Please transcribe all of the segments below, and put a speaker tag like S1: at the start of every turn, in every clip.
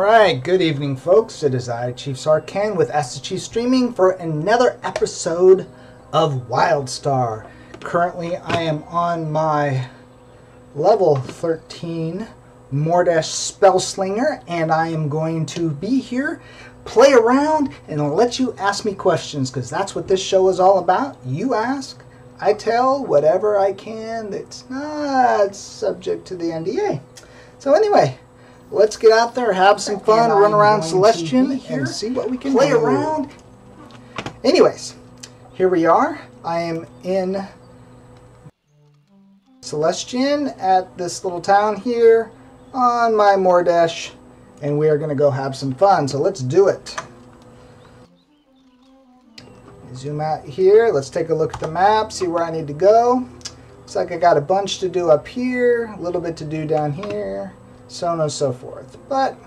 S1: Alright, good evening folks. It is I, Chief Sarkan with Ask the Chief Streaming for another episode of WildStar. Currently I am on my level 13 Mordesh Spellslinger, and I am going to be here, play around, and let you ask me questions, because that's what this show is all about. You ask, I tell whatever I can that's not subject to the NDA. So anyway, let's get out there, have some fun, run around Celestion, and see what we can play around. Anyways, here we are. I am in Celestion at this little town here on my Mordesh, and we are going to go have some fun. So let's do it. Zoom out here. Let's take a look at the map, see where I need to go. Looks like I got a bunch to do up here, a little bit to do down here, so on and so forth. But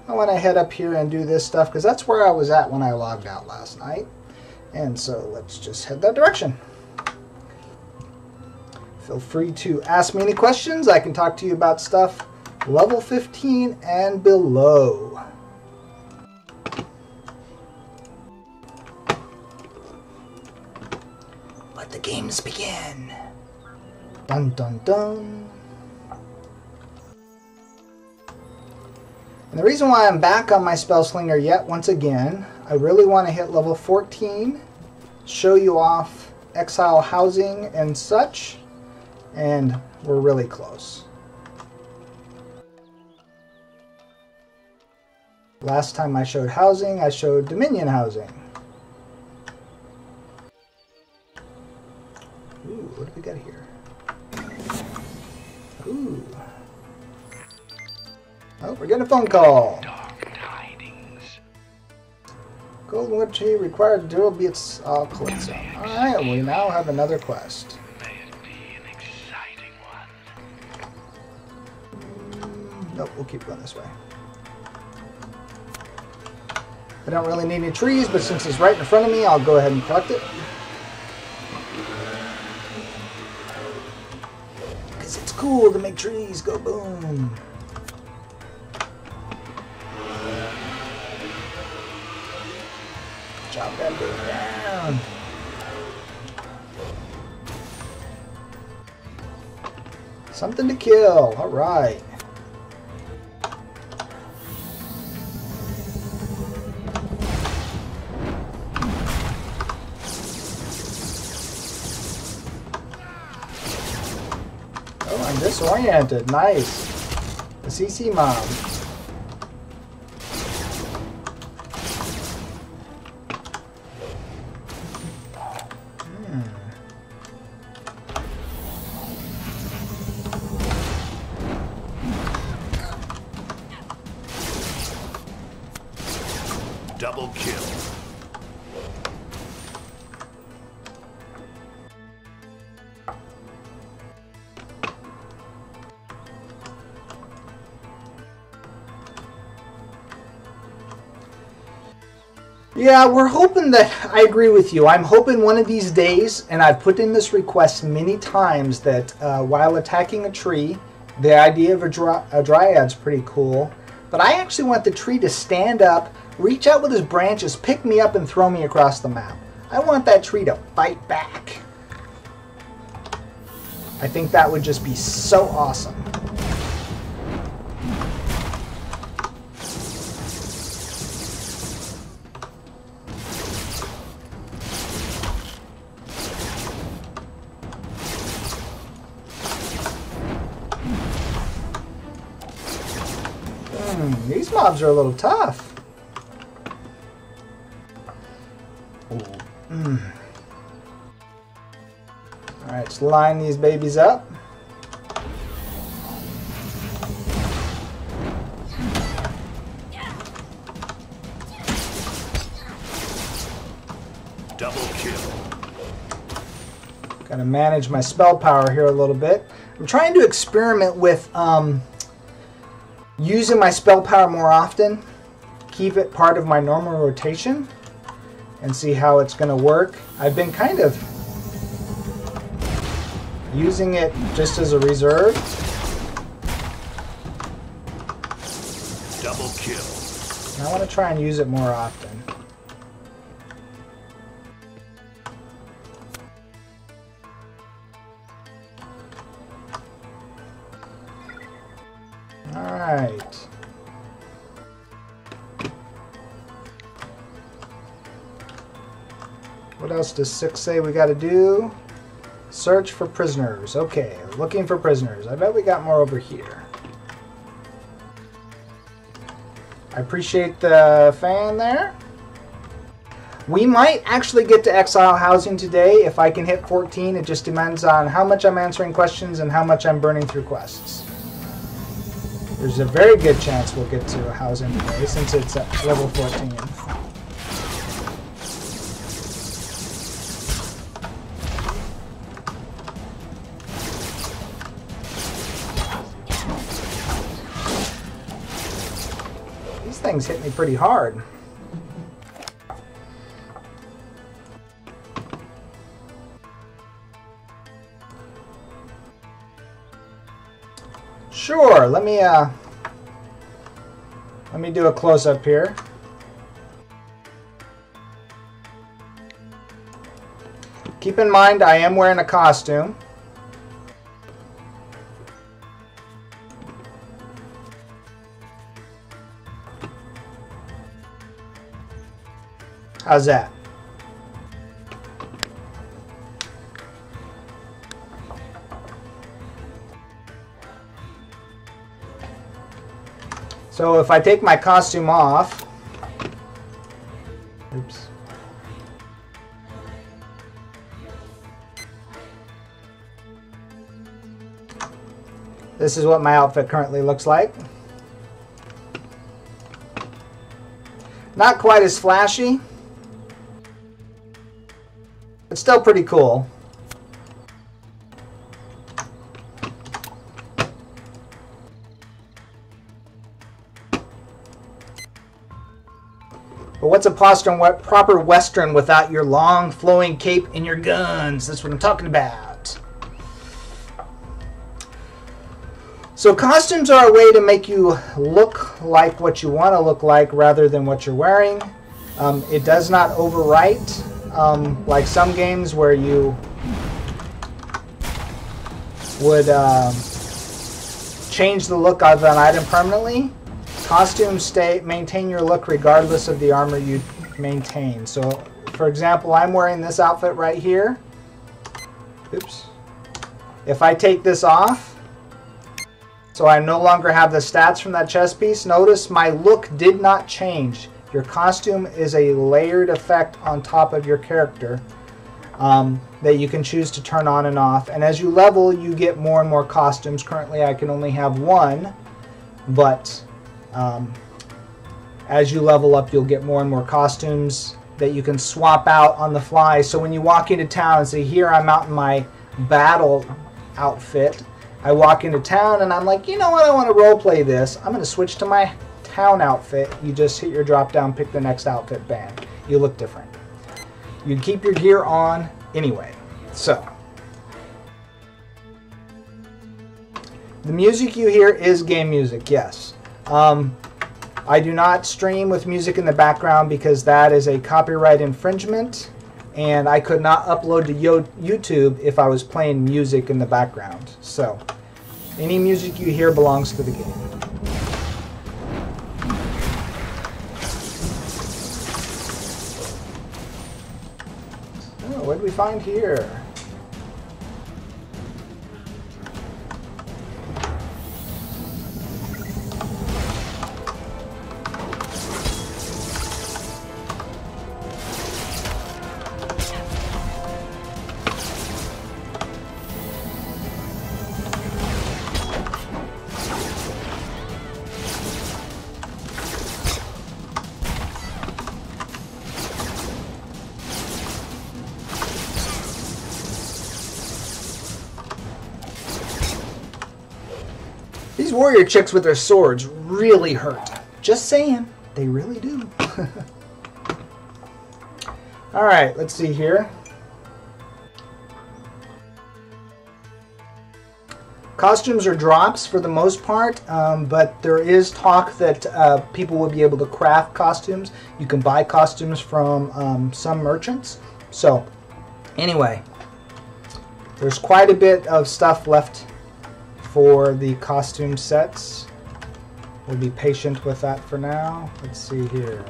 S1: I want to head up here and do this stuff because that's where I was at when I logged out last night. And so let's just head that direction. Feel free to ask me any questions. I can talk to you about stuff level 15 and below. Let the games begin. Dun dun dun. And the reason why I'm back on my Spellslinger yet once again, I really want to hit level 14, show you off exile housing and such, and we're really close. Last time I showed housing, I showed Dominion housing. Ooh, what do we got here? Ooh. Oh, we're getting a phone call.
S2: Dark tidings.
S1: Golden Wood Tree required dual beats all Calypso. Alright, we now have another quest.
S2: May it be an exciting one.
S1: Nope, we'll keep going this way. I don't really need any trees, but since it's right in front of me, I'll go ahead and collect it. Because it's cool to make trees go boom. Chop that thing down. Something to kill. All right. Oh, I'm disoriented. Nice. The CC mob.
S2: Double kill.
S1: Yeah, we're hoping that, I agree with you, I'm hoping one of these days, and I've put in this request many times, that while attacking a tree, the idea of a dryad's pretty cool, but I actually want the tree to stand up, reach out with his branches, pick me up, and throw me across the map. I want that tree to fight back. I think that would just be so awesome. These mobs are a little tough. Alright, let's line these babies up.
S2: Double kill.
S1: Gotta manage my spell power here a little bit. I'm trying to experiment with using my spell power more often, keep it part of my normal rotation, and see how it's going to work. I've been kind of using it just as a reserve.
S2: Double kill.
S1: I want to try and use it more often. Alright. What else does 6 say we got to do? Search for prisoners. Okay, looking for prisoners. I bet we got more over here. I appreciate the fan there. We might actually get to exile housing today if I can hit 14. It just depends on how much I'm answering questions and how much I'm burning through quests. There's a very good chance we'll get to housing today since it's at level 14. These things hit me pretty hard. Sure, let me do a close-up here. Keep in mind I am wearing a costume. How's that? So if I take my costume off, oops. This is what my outfit currently looks like. Not quite as flashy. It's still pretty cool. But what's a proper Western without your long flowing cape and your guns? That's what I'm talking about. So costumes are a way to make you look like what you want to look like rather than what you're wearing. It does not overwrite like some games where you would change the look of an item permanently. Costumes maintain your look regardless of the armor you maintain. So, for example, I'm wearing this outfit right here. Oops. If I take this off, so I no longer have the stats from that chest piece, notice my look did not change. Your costume is a layered effect on top of your character that you can choose to turn on and off. And as you level, you get more and more costumes. Currently, I can only have one, but as you level up, you'll get more and more costumes that you can swap out on the fly. So when you walk into town and say, here I'm out in my battle outfit, I walk into town and I'm like, you know what, I want to roleplay this. I'm going to switch to my town outfit. You just hit your drop down, pick the next outfit, bam. You look different. You keep your gear on anyway. So the music you hear is game music, yes. I do not stream with music in the background because that is a copyright infringement, and I could not upload to YouTube if I was playing music in the background. So any music you hear belongs to the game. Oh, what did we find here? These warrior chicks with their swords really hurt. Just saying, they really do. Alright, let's see here. Costumes are drops for the most part, but there is talk that people will be able to craft costumes. You can buy costumes from some merchants. So, anyway, there's quite a bit of stuff left for the costume sets. We'll be patient with that for now. Let's see here.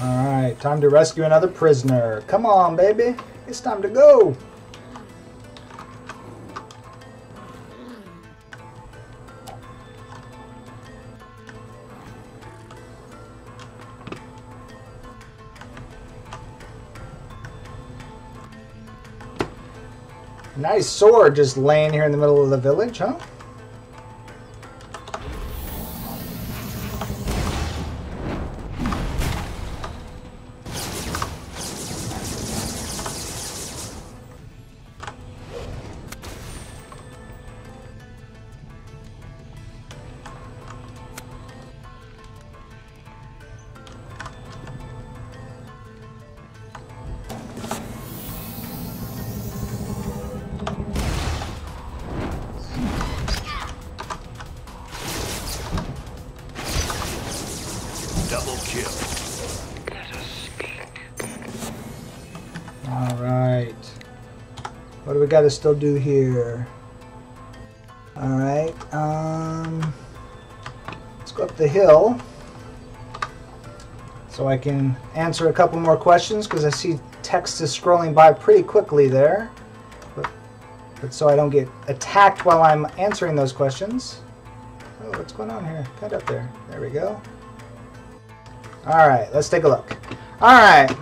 S1: Alright, time to rescue another prisoner. Come on, baby. It's time to go. Nice sword just laying here in the middle of the village, huh?
S2: Double kill. Let us speak.
S1: Alright. What do we got to still do here? Alright, let's go up the hill so I can answer a couple more questions, because I see text is scrolling by pretty quickly there. But so I don't get attacked while I'm answering those questions. Oh, what's going on here? Cut up there. There we go. Alright, let's take a look. Alright.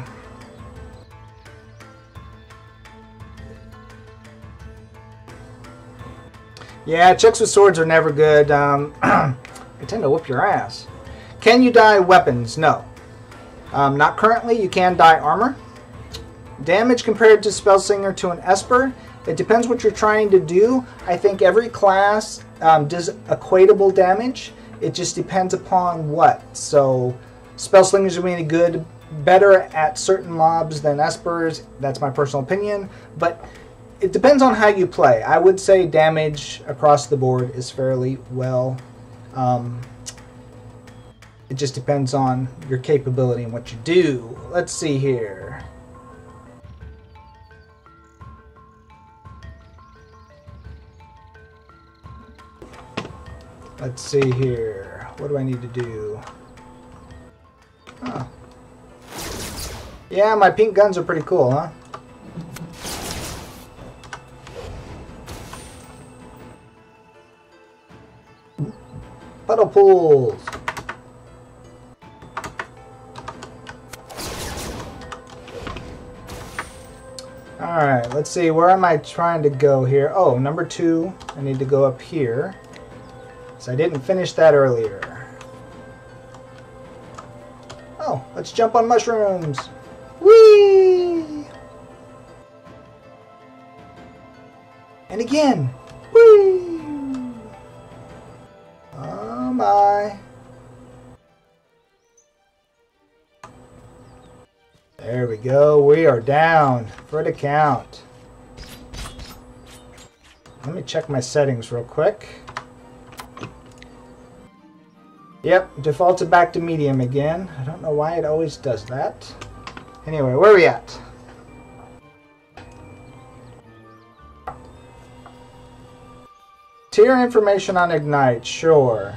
S1: Yeah, chicks with swords are never good. They tend to whoop your ass. Can you dye weapons? No. Not currently. You can dye armor. Damage compared to Spellslinger to an Esper. It depends what you're trying to do. I think every class does equatable damage. It just depends upon what. So Spellslingers are really good, better at certain mobs than Espers. That's my personal opinion. But it depends on how you play. I would say damage across the board is fairly well. It just depends on your capability and what you do. Let's see here. Let's see here. What do I need to do? Huh. Yeah, my pink guns are pretty cool, huh? Puddle pools. Alright, let's see. Where am I trying to go here? Oh, number 2. I need to go up here. So I didn't finish that earlier. Oh, let's jump on mushrooms. Whee! And again. Whee! Oh my. There we go. We are down for the count. Let me check my settings real quick. Yep, defaulted back to medium again. I don't know why it always does that. Anyway, where are we at? Tier information on Ignite, sure.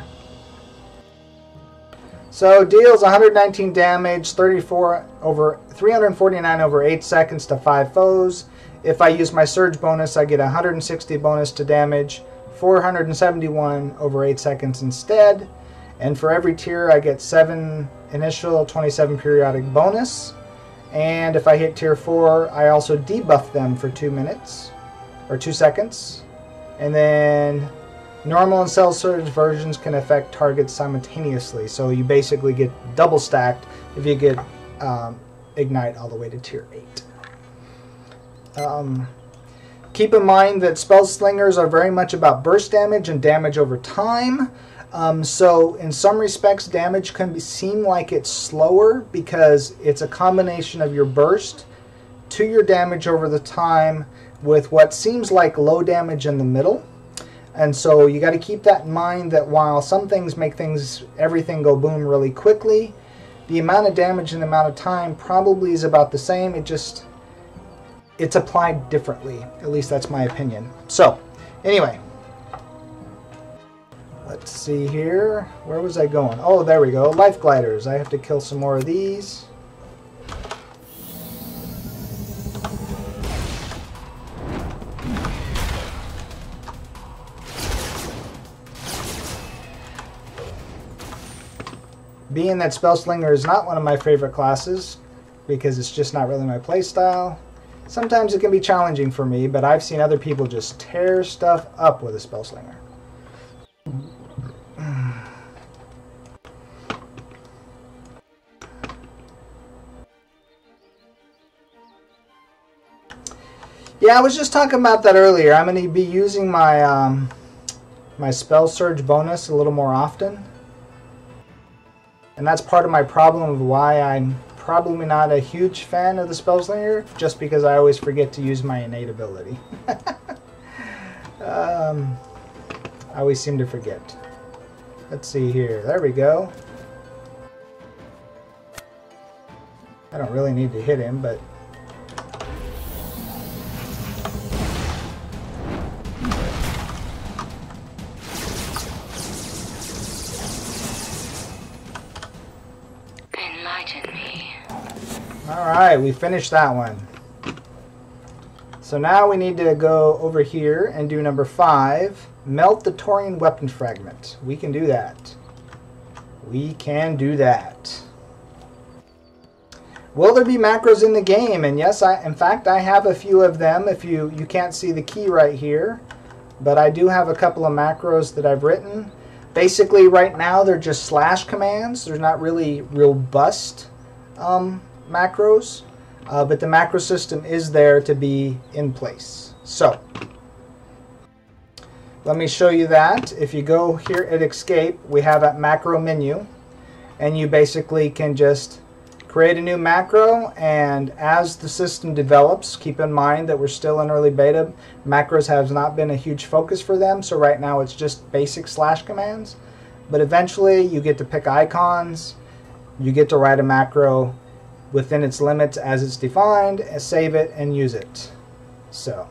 S1: So deals 119 damage, 349 over 8 seconds to 5 foes. If I use my surge bonus, I get 160 bonus to damage, 471 over 8 seconds instead. And for every tier, I get 7 initial, 27 periodic bonus. And if I hit tier 4, I also debuff them for 2 minutes, or 2 seconds. And then normal and cell surge versions can affect targets simultaneously. So you basically get double stacked if you get Ignite all the way to tier 8. Keep in mind that Spellslingers are very much about burst damage and damage over time. So in some respects, damage can seem like it's slower because it's a combination of your burst to your damage over the time with what seems like low damage in the middle. And so you got to keep that in mind, that while some things make everything go boom really quickly, the amount of damage and the amount of time probably is about the same. It's applied differently. At least that's my opinion. So anyway, let's see here. Where was I going? Oh, there we go. Life gliders. I have to kill some more of these. Being that Spellslinger is not one of my favorite classes, because it's just not really my playstyle, sometimes it can be challenging for me, but I've seen other people just tear stuff up with a Spellslinger. Yeah, I was just talking about that earlier. I'm going to be using my my Spell Surge bonus a little more often. And that's part of my problem of why I'm probably not a huge fan of the Spellslinger, just because I always forget to use my innate ability. I always seem to forget. Let's see here. There we go. I don't really need to hit him, but... Alright, we finished that one. So now we need to go over here and do number 5. Melt the Taurian weapon fragment. We can do that. We can do that. Will there be macros in the game? And yes, in fact, I have a few of them. If you can't see the key right here, but I do have a couple of macros that I've written. Basically, right now, they're just slash commands. They're not really robust macros, but the macro system is there to be in place. So let me show you that. If you go here at Escape, we have a macro menu, and you basically can just create a new macro, and as the system develops, keep in mind that we're still in early beta. Macros has not been a huge focus for them, so right now it's just basic slash commands, but eventually you get to pick icons, you get to write a macro within its limits as it's defined, save it, and use it. So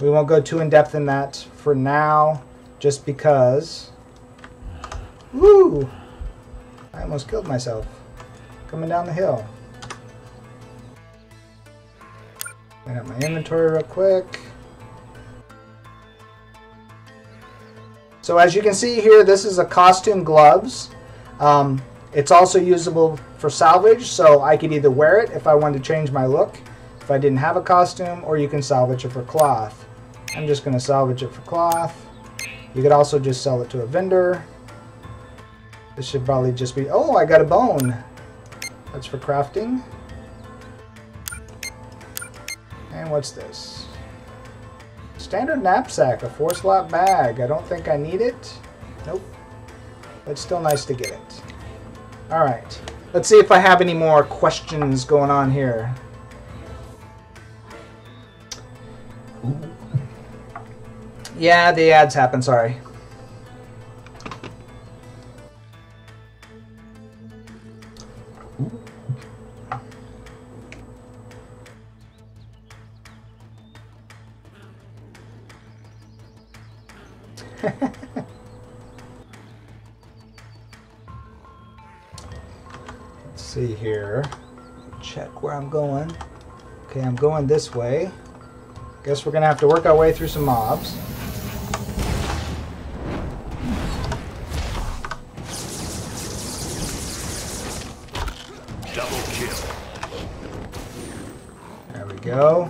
S1: we won't go too in depth in that for now, just because. Woo! I almost killed myself coming down the hill. Clean up my inventory real quick. So as you can see here, this is a costume gloves. It's also usable for salvage, so I could either wear it if I wanted to change my look, if I didn't have a costume, or you can salvage it for cloth. I'm just going to salvage it for cloth. You could also just sell it to a vendor. This should probably just be... Oh, I got a bone. That's for crafting. And what's this? Standard knapsack, a 4-slot bag. I don't think I need it. Nope. But it's still nice to get it. Alright, let's see if I have any more questions going on here. Yeah, the ads happen, sorry. See here, check where I'm going. Okay, I'm going this way. Guess we're gonna have to work our way through some mobs.
S2: Double kill.
S1: There we go.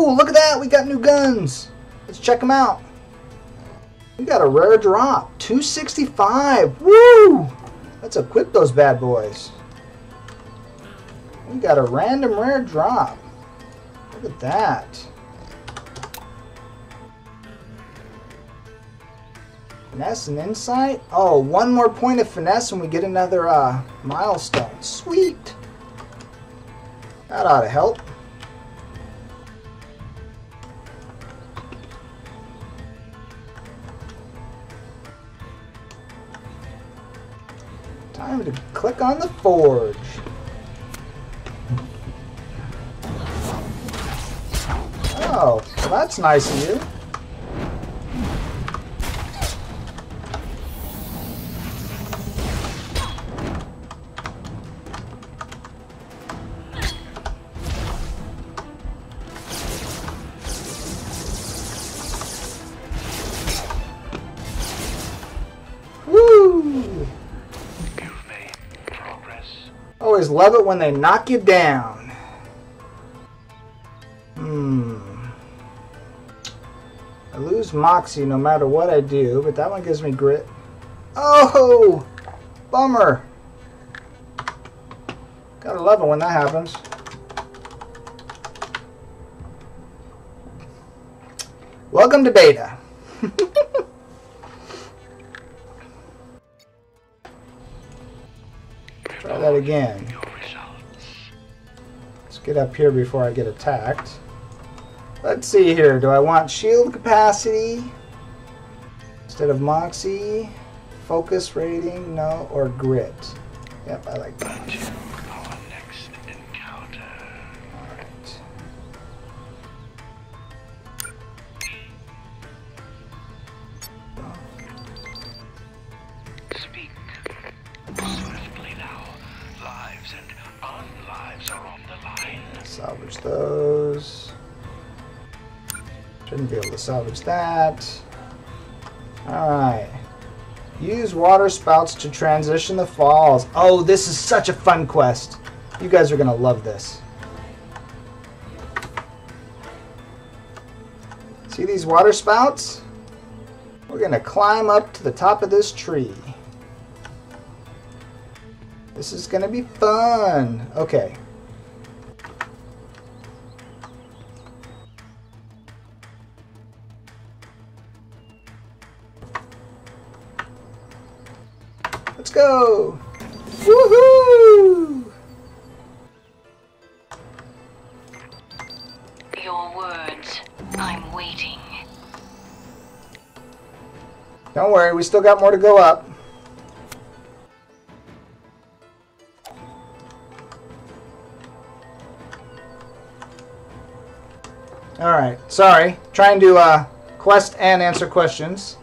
S1: Ooh, look at that. We got new guns. Let's check them out. We got a rare drop. 265. Woo! Let's equip those bad boys. We got a random rare drop. Look at that. Finesse and insight. Oh, one more point of finesse and we get another milestone. Sweet. That ought to help. Time to click on the forge. Oh, well that's nice of you. Always love it when they knock you down. I lose Moxie no matter what I do, but that one gives me grit. Oh! Bummer. Gotta love it when that happens. Welcome to beta. Try that again. Let's get up here before I get attacked. Let's see here. Do I want shield capacity instead of Moxie? Focus rating? No. Or grit? Yep, I like that.
S2: Our next encounter.
S1: Alright.
S2: Speak swiftly now. Lives and unlives are on the line.
S1: Salvage those. Shouldn't be able to salvage that. Alright. Use water spouts to transition the falls. Oh, this is such a fun quest. You guys are going to love this. See these water spouts? We're going to climb up to the top of this tree. This is going to be fun. Okay. Let's go! Woohoo!
S3: Your words. I'm waiting.
S1: Don't worry, we still got more to go up. Alright, sorry. Trying to quest and answer questions.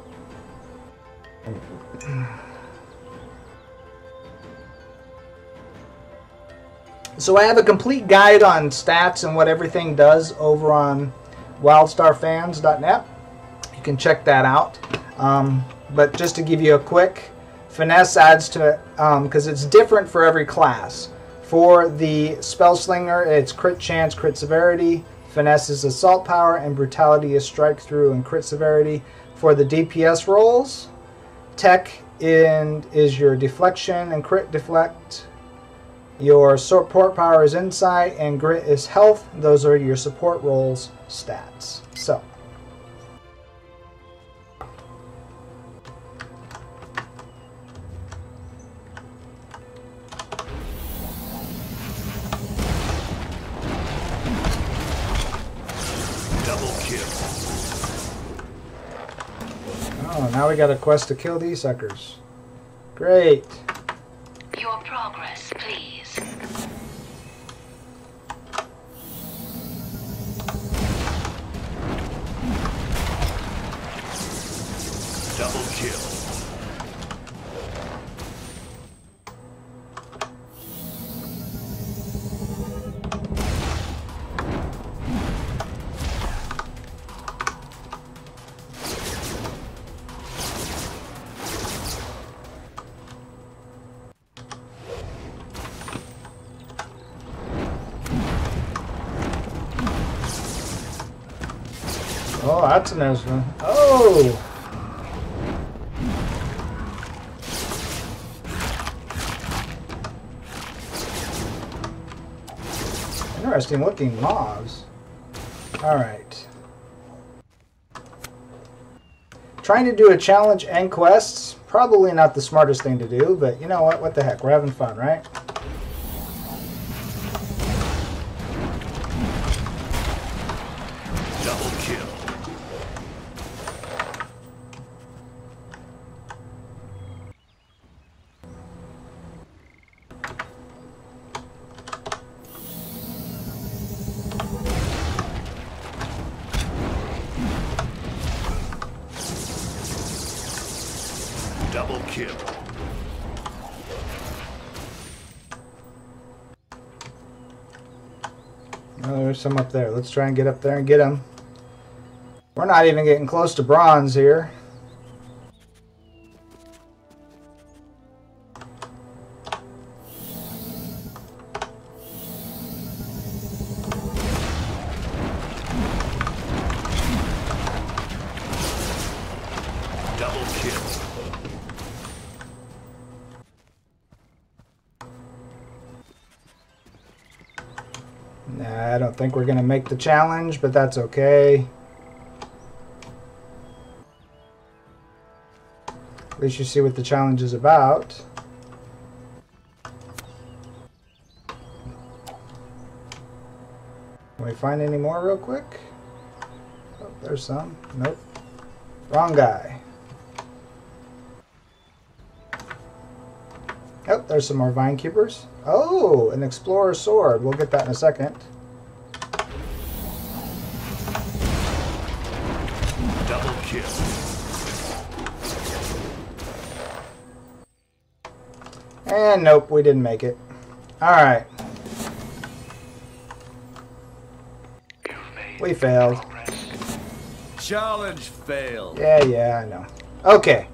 S1: So I have a complete guide on stats and what everything does over on wildstarfans.net. You can check that out. But just to give you a quick, finesse adds to, because it's different for every class. For the Spellslinger, it's crit chance, crit severity. Finesse is assault power, and brutality is strike through and crit severity. For the DPS rolls, tech is your deflection and crit deflect. Your support power is insight, and grit is health. Those are your support rolls stats. So,
S2: Double kill.
S1: oh, now we got a quest to kill these suckers. Great.
S3: Your progress, please.
S2: Double kill.
S1: Oh, that's a nice one. Oh! Interesting looking mobs. Alright. Trying to do a challenge and quests, probably not the smartest thing to do, but you know what? What the heck? We're having fun, right?
S2: Double kill. Double kill.
S1: Oh, there's some up there. Let's try and get up there and get them. We're not even getting close to bronze here.
S2: Double kill.
S1: Nah, I don't think we're going to make the challenge, but that's okay. At least you see what the challenge is about. Can we find any more real quick? Oh, there's some. Nope. Wrong guy. Oh, there's some more vine keepers. Oh, an explorer sword. We'll get that in a second.
S2: Double kill.
S1: And nope, we didn't make it. Alright. We failed.
S2: Challenge failed.
S1: Yeah, I know. Okay.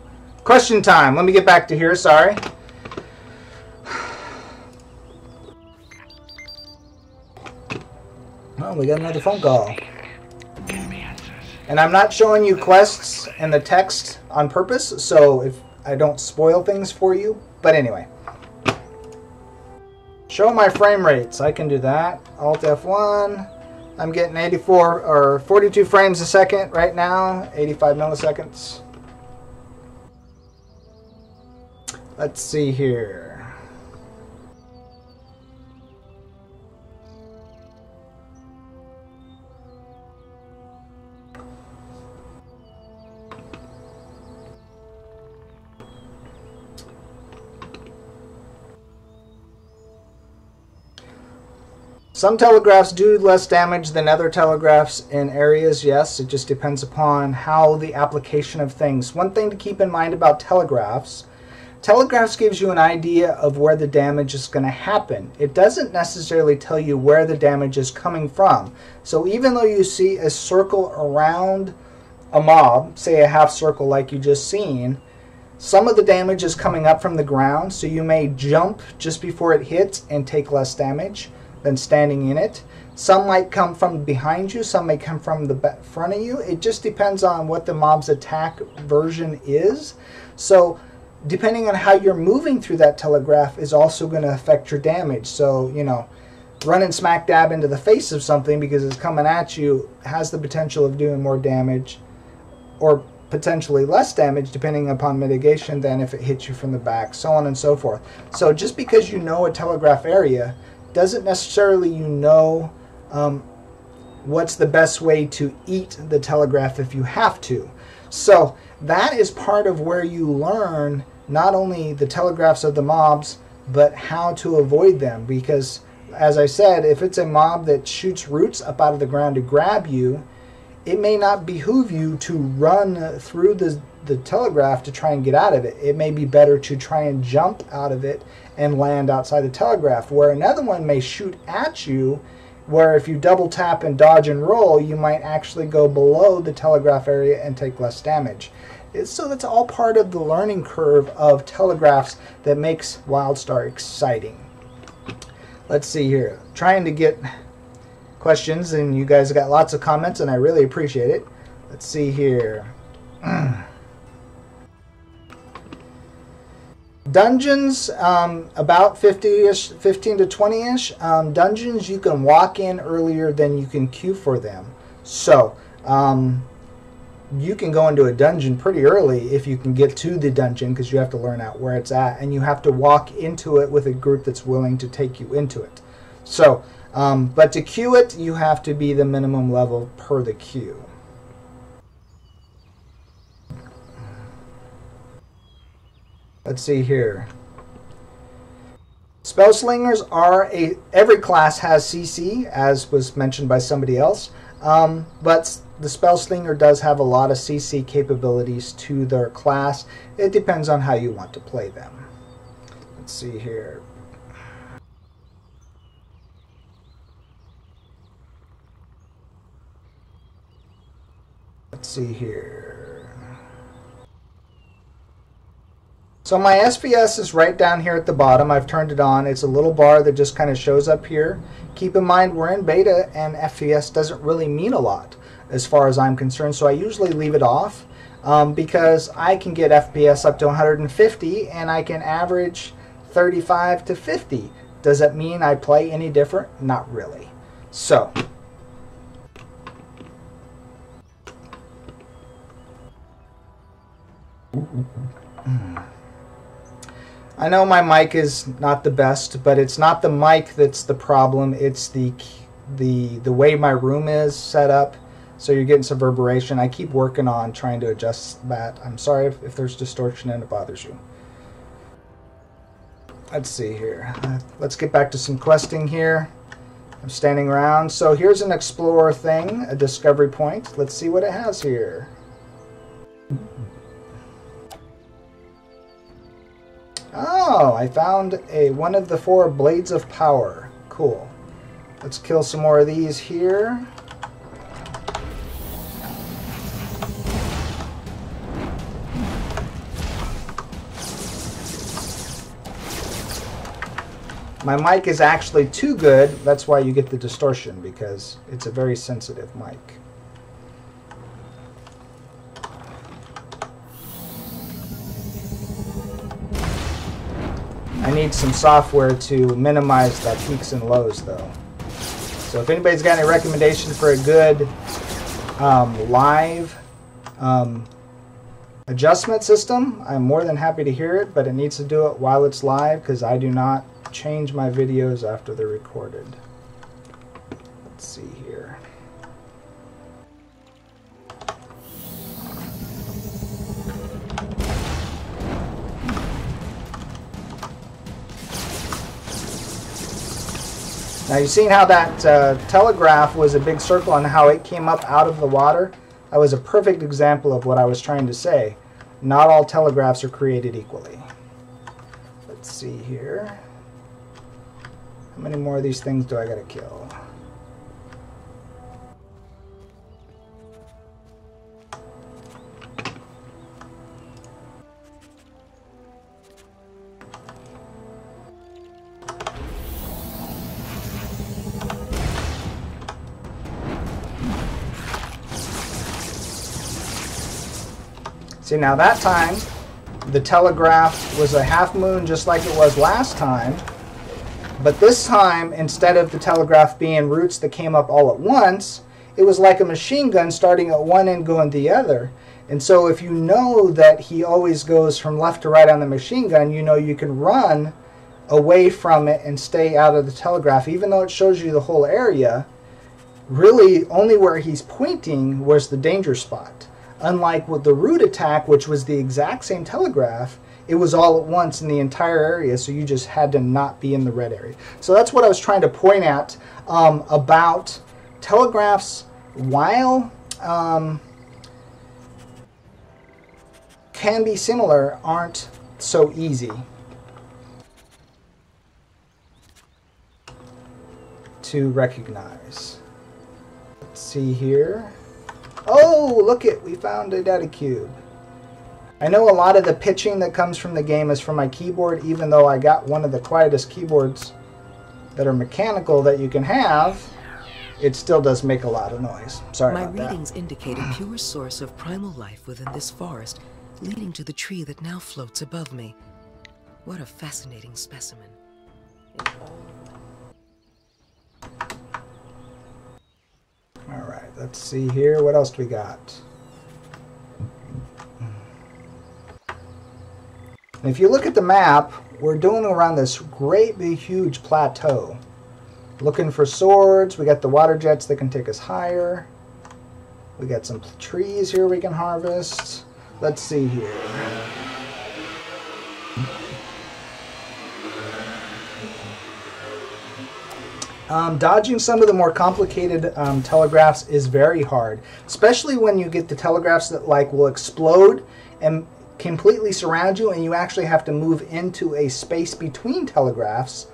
S1: Question time. Let me get back to here, sorry. Oh, we got another phone call. And I'm not showing you quests and the text on purpose, so if I don't spoil things for you. But anyway. Show my frame rates. I can do that. Alt F1. I'm getting 84 or 42 frames a second right now. 85 milliseconds. Let's see here. Some telegraphs do less damage than other telegraphs in areas, yes. It just depends upon how the application of things. One thing to keep in mind about telegraphs gives you an idea of where the damage is going to happen. It doesn't necessarily tell you where the damage is coming from. So even though you see a circle around a mob, say a half circle like you just seen, some of the damage is coming up from the ground, so you may jump just before it hits and take less damage than standing in it. Some might come from behind you, some may come from the front of you. It just depends on what the mob's attack version is. So depending on how you're moving through that telegraph is also going to affect your damage. So, you know, running smack dab into the face of something because it's coming at you has the potential of doing more damage or potentially less damage depending upon mitigation than if it hits you from the back, so on and so forth. So just because you know a telegraph area doesn't necessarily what's the best way to eat the telegraph if you have to. So that is part of where you learn not only the telegraphs of the mobs, but how to avoid them. Because, as I said, if it's a mob that shoots roots up out of the ground to grab you, it may not behoove you to run through the telegraph to try and get out of it. It may be better to try and jump out of it and land outside the telegraph, where another one may shoot at you, where if you double tap and dodge and roll, you might actually go below the telegraph area and take less damage. So that's all part of the learning curve of telegraphs that makes WildStar exciting. Let's see here. Trying to get questions, and you guys got lots of comments, and I really appreciate it. Let's see here. Dungeons, about 50-ish, 15 to 20-ish. Dungeons, you can walk in earlier than you can queue for them. So, you can go into a dungeon pretty early if you can get to the dungeon, because you have to learn out where it's at, and you have to walk into it with a group that's willing to take you into it. So, but to queue it, you have to be the minimum level per the queue. Let's see here. Spellslingers are every class has CC, as was mentioned by somebody else, but the Spellslinger does have a lot of CC capabilities to their class. It depends on how you want to play them. Let's see here. Let's see here. So my SPS is right down here at the bottom. I've turned it on. It's a little bar that just kind of shows up here. Keep in mind we're in beta and FPS doesn't really mean a lot as far as I'm concerned, so I usually leave it off because I can get FPS up to 150 and I can average 35 to 50. Does that mean I play any different? Not really. So I know my mic is not the best, but it's not the mic that's the problem. It's the way my room is set up. So you're getting some reverberation. I keep working on trying to adjust that. I'm sorry if there's distortion and it bothers you. Let's see here. Let's get back to some questing here. I'm standing around. So here's an explorer thing, a discovery point. Let's see what it has here. Oh, I found one of the 4 blades of power. Cool. Let's kill some more of these here. My mic is actually too good. That's why you get the distortion, because it's a very sensitive mic. I need some software to minimize the peaks and lows, though. So if anybody's got any recommendation for a good live adjustment system, I'm more than happy to hear it, but it needs to do it while it's live, because I do not change my videos after they're recorded. Let's see here. Now you've seen how that telegraph was a big circle and how it came up out of the water. That was a perfect example of what I was trying to say. Not all telegraphs are created equally. Let's see here. How many more of these things do I gotta kill? See, now that time, the telegraph was a half moon just like it was last time. But this time, instead of the telegraph being roots that came up all at once, it was like a machine gun starting at one end going the other. And so if you know that he always goes from left to right on the machine gun, you know you can run away from it and stay out of the telegraph. Even though it shows you the whole area, really only where he's pointing was the danger spot. Unlike with the root attack, which was the exact same telegraph, it was all at once in the entire area, so you just had to not be in the red area. So that's what I was trying to point at about telegraphs. While can be similar, aren't so easy to recognize. Let's see here. Oh, look it! We found a data cube. I know a lot of the pitching that comes from the game is from my keyboard, even though I got one of the quietest keyboards that are mechanical that you can have. it still does make a lot of noise. Sorry
S4: My
S1: about that.
S4: readings indicate a pure source of primal life within this forest, leading to the tree that now floats above me. What a fascinating specimen.
S1: Alright, let's see here. What else do we got? And if you look at the map, we're doing around this great big huge plateau. Looking for swords. We got the water jets that can take us higher. We got some trees here we can harvest. Let's see here. Dodging some of the more complicated telegraphs is very hard, especially when you get the telegraphs that like will explode and completely surround you, and you actually have to move into a space between telegraphs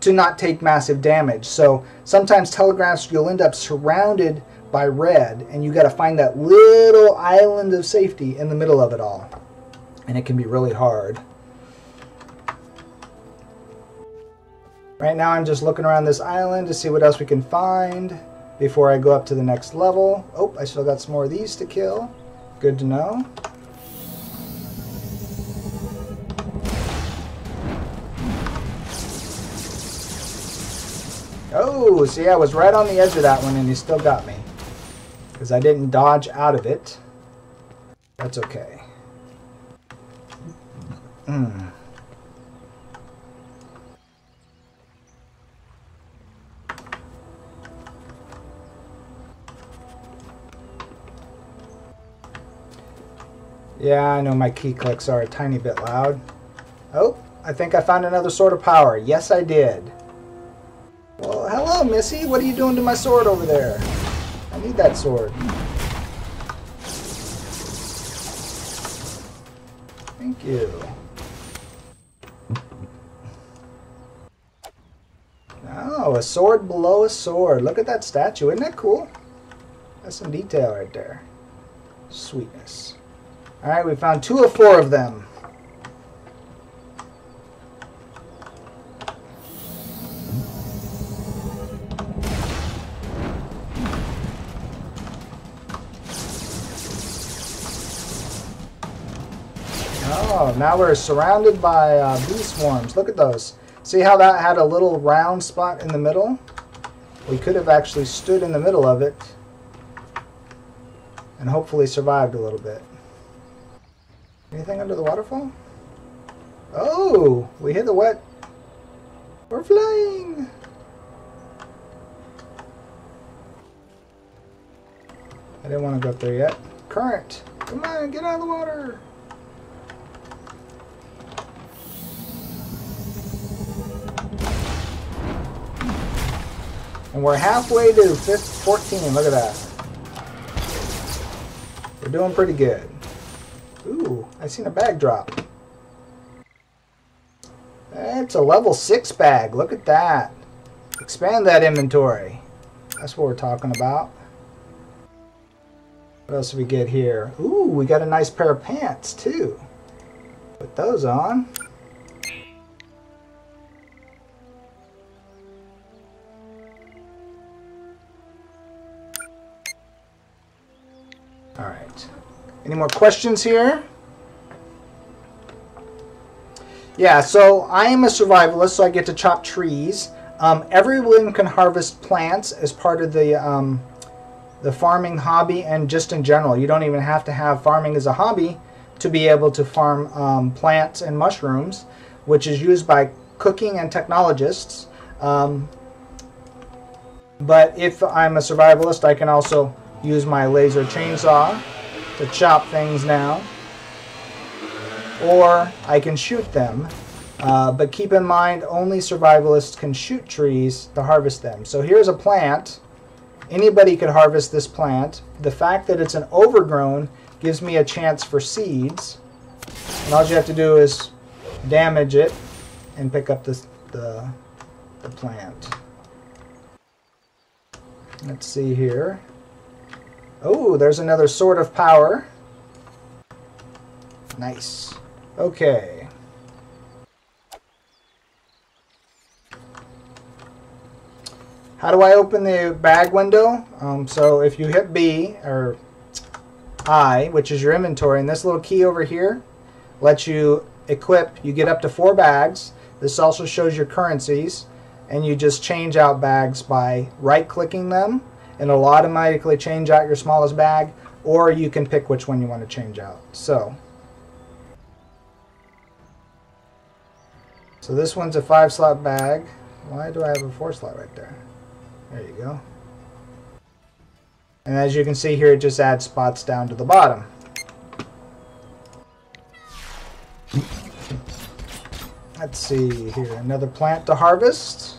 S1: to not take massive damage. So sometimes telegraphs, you'll end up surrounded by red, and you got to find that little island of safety in the middle of it all, and it can be really hard. Right now I'm just looking around this island to see what else we can find before I go up to the next level. Oh, I still got some more of these to kill. Good to know. Oh, see, I was right on the edge of that one and he still got me. Because I didn't dodge out of it. That's okay. Yeah, I know my key clicks are a tiny bit loud. Oh, I think I found another sword of power. Yes, I did. Well, hello, Missy. What are you doing to my sword over there? I need that sword. Thank you. Oh, a sword below a sword. Look at that statue. Isn't that cool? That's some detail right there. Sweetness. Alright, we found 2 of 4 of them. Oh, now we're surrounded by bee swarms. Look at those. See how that had a little round spot in the middle? We could have actually stood in the middle of it and hopefully survived a little bit. Anything under the waterfall? Oh, we hit the wet. We're flying. I didn't want to go up there yet. Current. Come on, get out of the water. And we're halfway to 14. Look at that. We're doing pretty good. Ooh, I seen a bag drop. It's a level 6 bag. Look at that. Expand that inventory. That's what we're talking about. What else do we get here? Ooh, we got a nice pair of pants too. Put those on. All right. Any more questions here? Yeah, so I am a survivalist, so I get to chop trees. Everyone can harvest plants as part of the farming hobby, and just in general. You don't even have to have farming as a hobby to be able to farm plants and mushrooms, which is used by cooking and technologists. But if I'm a survivalist, I can also use my laser chainsaw to chop things down, or I can shoot them. But keep in mind, only survivalists can shoot trees to harvest them. So here's a plant. Anybody could harvest this plant. The fact that it's an overgrown gives me a chance for seeds. And all you have to do is damage it and pick up the plant. Let's see here. Oh, there's another sword of power. Nice. Okay. How do I open the bag window? So if you hit B or I, which is your inventory, and this little key over here lets you equip, you get up to 4 bags. This also shows your currencies, and you just change out bags by right-clicking them, and it'll automatically change out your smallest bag, or you can pick which one you want to change out. So this one's a 5-slot bag. Why do I have a 4-slot right there? There you go. And as you can see here, it just adds spots down to the bottom. Let's see here, another plant to harvest.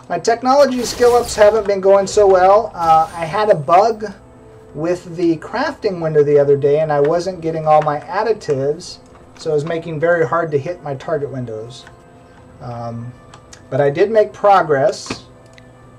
S1: My technology skill ups haven't been going so well. I had a bug with the crafting window the other day, and I wasn't getting all my additives, so it was making very hard to hit my target windows. But I did make progress.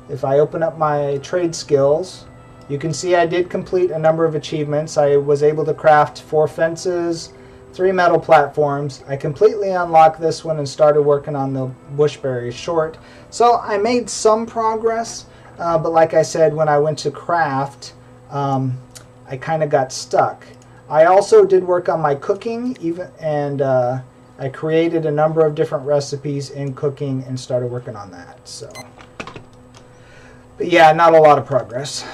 S1: If I open up my trade skills, you can see I did complete a number of achievements. I was able to craft 4 fences, 3 metal platforms. I completely unlocked this one and started working on the bushberry short. So I made some progress, but like I said, when I went to craft, I kind of got stuck. I also did work on my cooking, and I created a number of different recipes in cooking and started working on that. So, but yeah, not a lot of progress.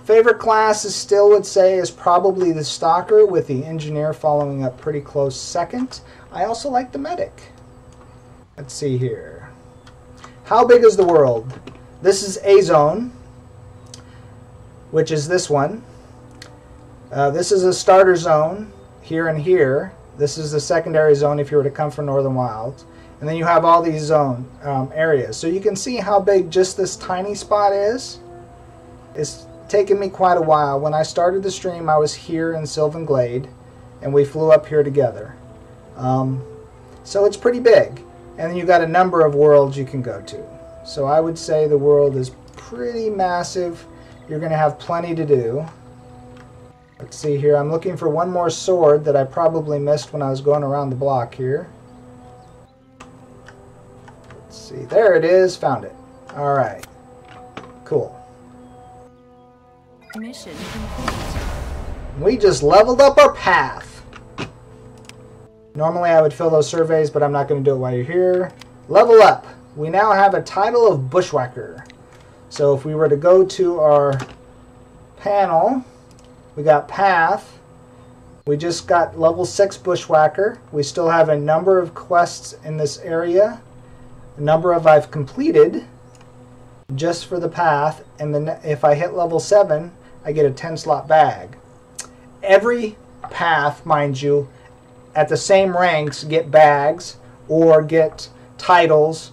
S1: Favorite class is still would say is probably the Stalker, with the Engineer following up pretty close second. I also like the Medic. Let's see here. How big is the world? This is A zone, which is this one. This is a starter zone here and here. This is the secondary zone if you were to come from Northern Wilds. And then you have all these zone areas. So you can see how big just this tiny spot is. It's taken me quite a while. When I started the stream, I was here in Sylvan Glade, and we flew up here together. So it's pretty big. And then you've got a number of worlds you can go to. So I would say the world is pretty massive. You're going to have plenty to do. Let's see here. I'm looking for one more sword that I probably missed when I was going around the block here. Let's see. There it is. Found it. All right. Cool.
S5: Mission complete.
S1: We just leveled up our path. Normally I would fill those surveys, but I'm not going to do it while you're here. Level up. We now have a title of Bushwhacker. So if we were to go to our panel, we got path. We just got level 6 Bushwhacker. We still have a number of quests in this area. A number of I've completed just for the path. And then if I hit level 7, I get a 10-slot bag. Every path, mind you, at the same ranks get bags or get titles,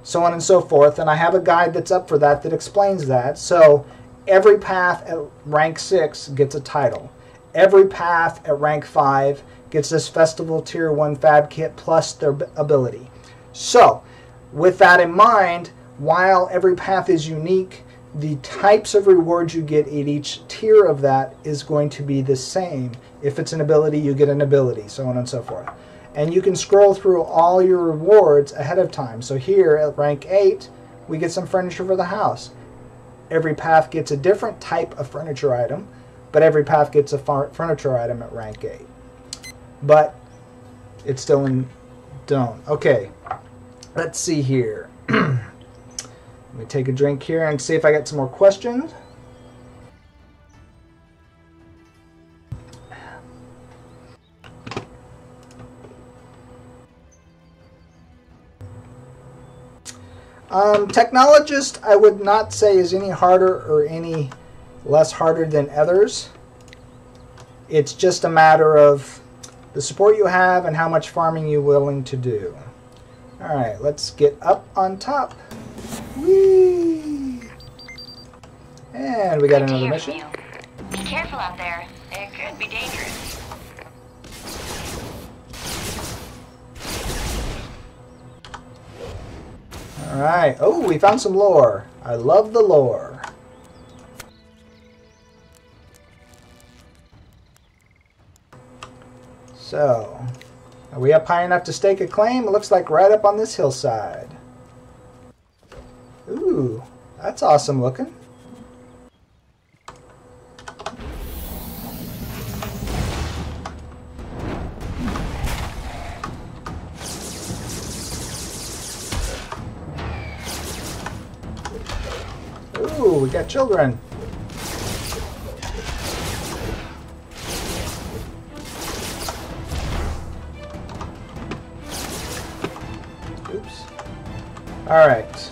S1: so on and so forth. And I have a guide that's up for that that explains that. So every path at rank 6 gets a title. Every path at rank 5 gets this Festival Tier 1 Fab Kit plus their ability. So with that in mind, while every path is unique, the types of rewards you get at each tier of that is going to be the same. If it's an ability, you get an ability, so on and so forth. And you can scroll through all your rewards ahead of time. So here at rank 8, we get some furniture for the house. Every path gets a different type of furniture item, but every path gets a furniture item at rank 8. But it's still in Dome. Okay, let's see here. Let me take a drink here and see if I get some more questions. Technologist, I would not say is any harder or any less harder than others. It's just a matter of the support you have and how much farming you're willing to do. Alright, let's get up on top. Whee! And we got
S3: Good to
S1: another
S3: hear
S1: mission.
S3: from you. Be careful out there. It could be dangerous.
S1: Alright. Oh, we found some lore. I love the lore. So, are we up high enough to stake a claim? It looks like right up on this hillside. Ooh, that's awesome looking. Ooh, we got children. Oops. All right.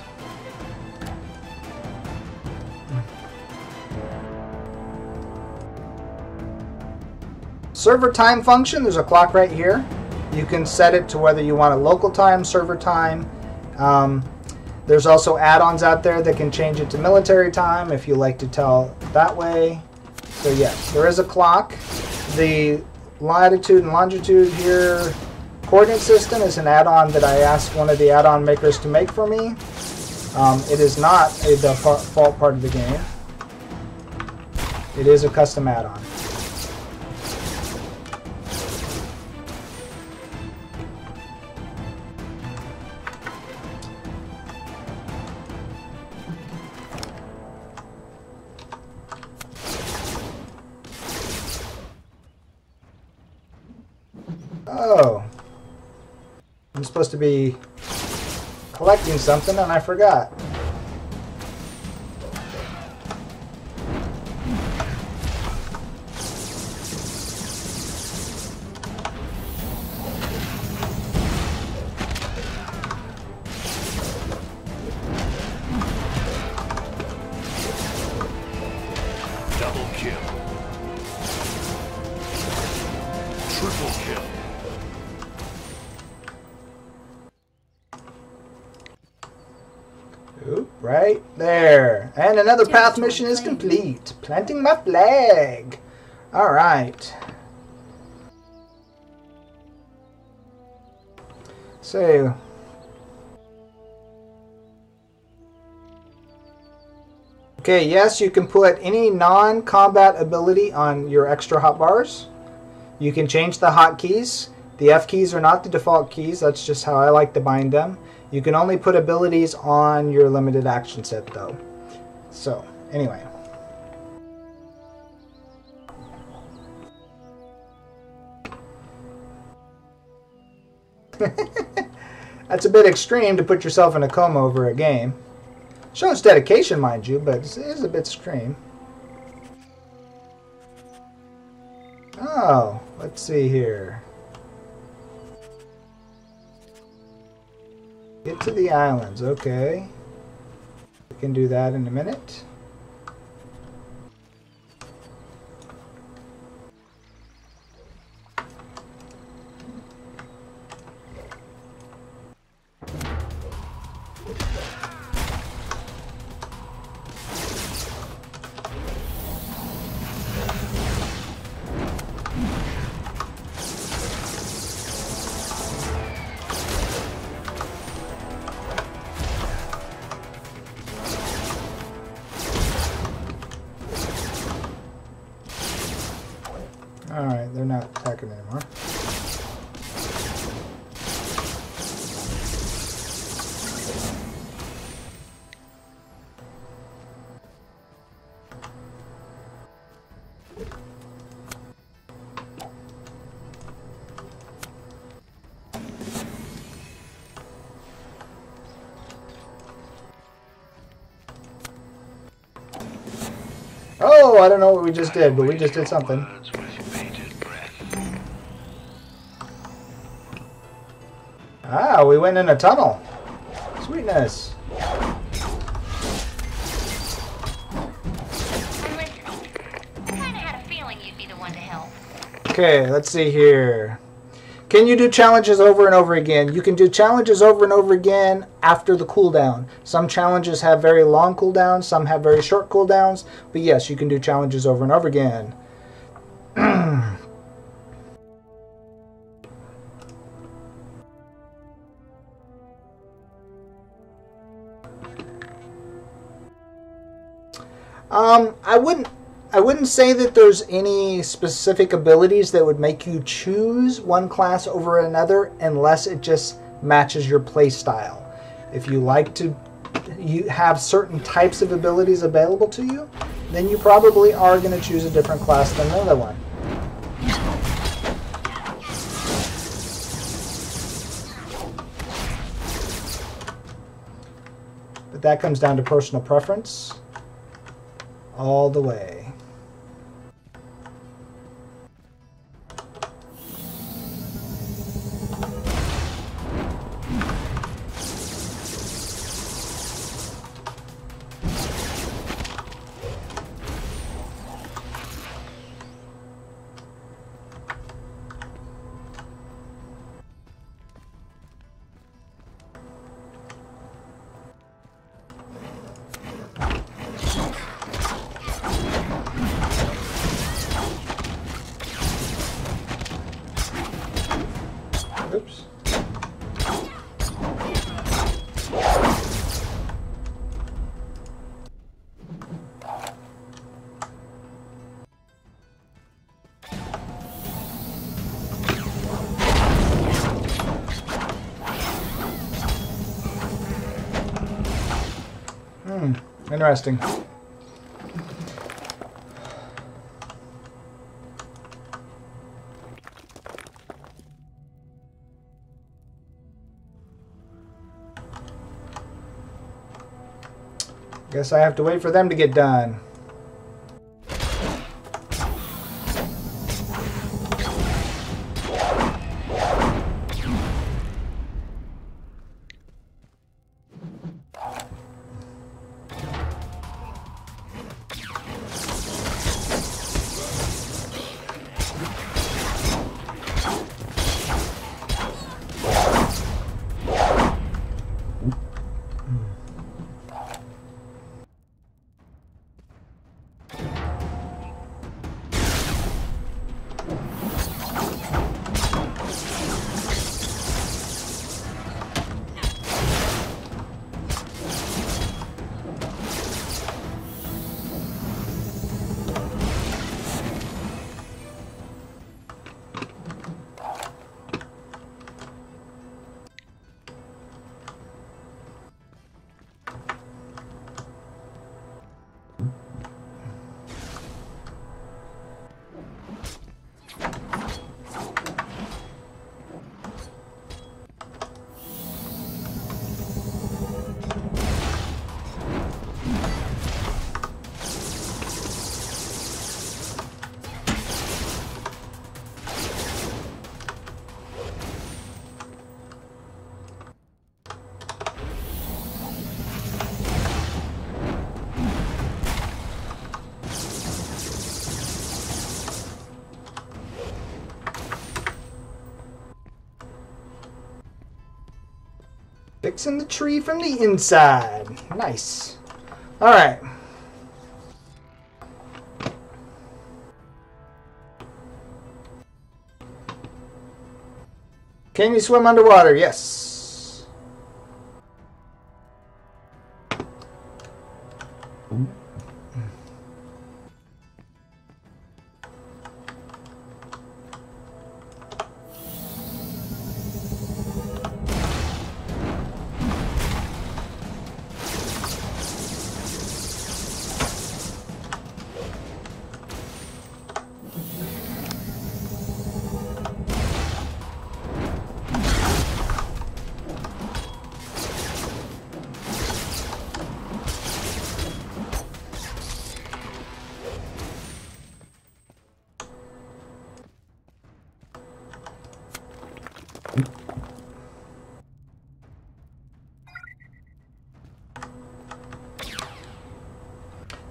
S1: Server time function, there's a clock right here. You can set it to whether you want a local time, server time. There's also add-ons out there that can change it to military time if you like to tell that way. So yes, there is a clock. The latitude and longitude here coordinate system is an add-on that I asked one of the add-on makers to make for me. It is not a default part of the game. It is a custom add-on. Oh, I'm supposed to be collecting something and I forgot.
S2: Double kill. Triple kill.
S1: Oop, right there. And another path mission is complete. Planting my flag. Alright. So. Okay, yes, you can put any non-combat ability on your extra hotbars. You can change the hotkeys. The F keys are not the default keys. That's just how I like to bind them. You can only put abilities on your limited action set, though. So, anyway. That's a bit extreme to put yourself in a coma over a game. Shows dedication, mind you, but it is a bit extreme. Oh, let's see here. Get to the islands, okay. We can do that in a minute. Alright, they're not attacking anymore. Oh, I don't know what we just did, but we just did something. Ah, we went in a tunnel. Sweetness.
S3: Kinda had a feeling you'd be the one to help.
S1: Okay, let's see here. Can you do challenges over and over again? You can do challenges over and over again after the cooldown. Some challenges have very long cooldowns, some have very short cooldowns, but yes, you can do challenges over and over again. I wouldn't I wouldn't say that there's any specific abilities that would make you choose one class over another unless it just matches your play style. If you like to have certain types of abilities available to you, then you probably are going to choose a different class than another one. But that comes down to personal preference all the way. Oops. Interesting. Guess I have to wait for them to get done. Fixing the tree from the inside. Nice. Alright. Can you swim underwater? Yes.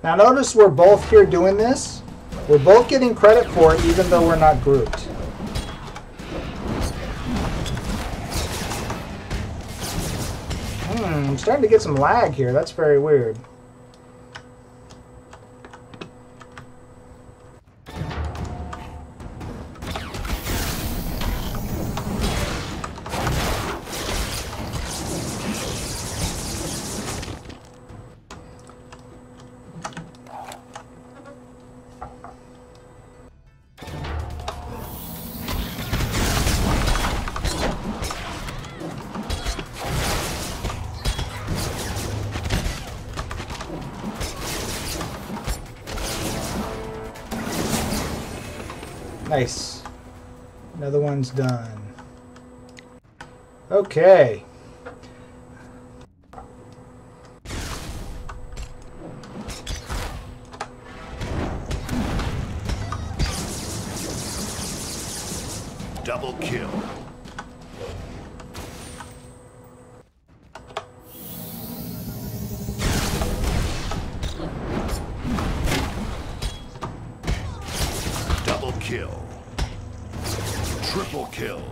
S1: Now notice we're both here doing this. We're both getting credit for it even though we're not grouped. I'm starting to get some lag here. That's very weird. Nice. Another one's done. Okay.
S2: Double kill. Double kill. Triple kill.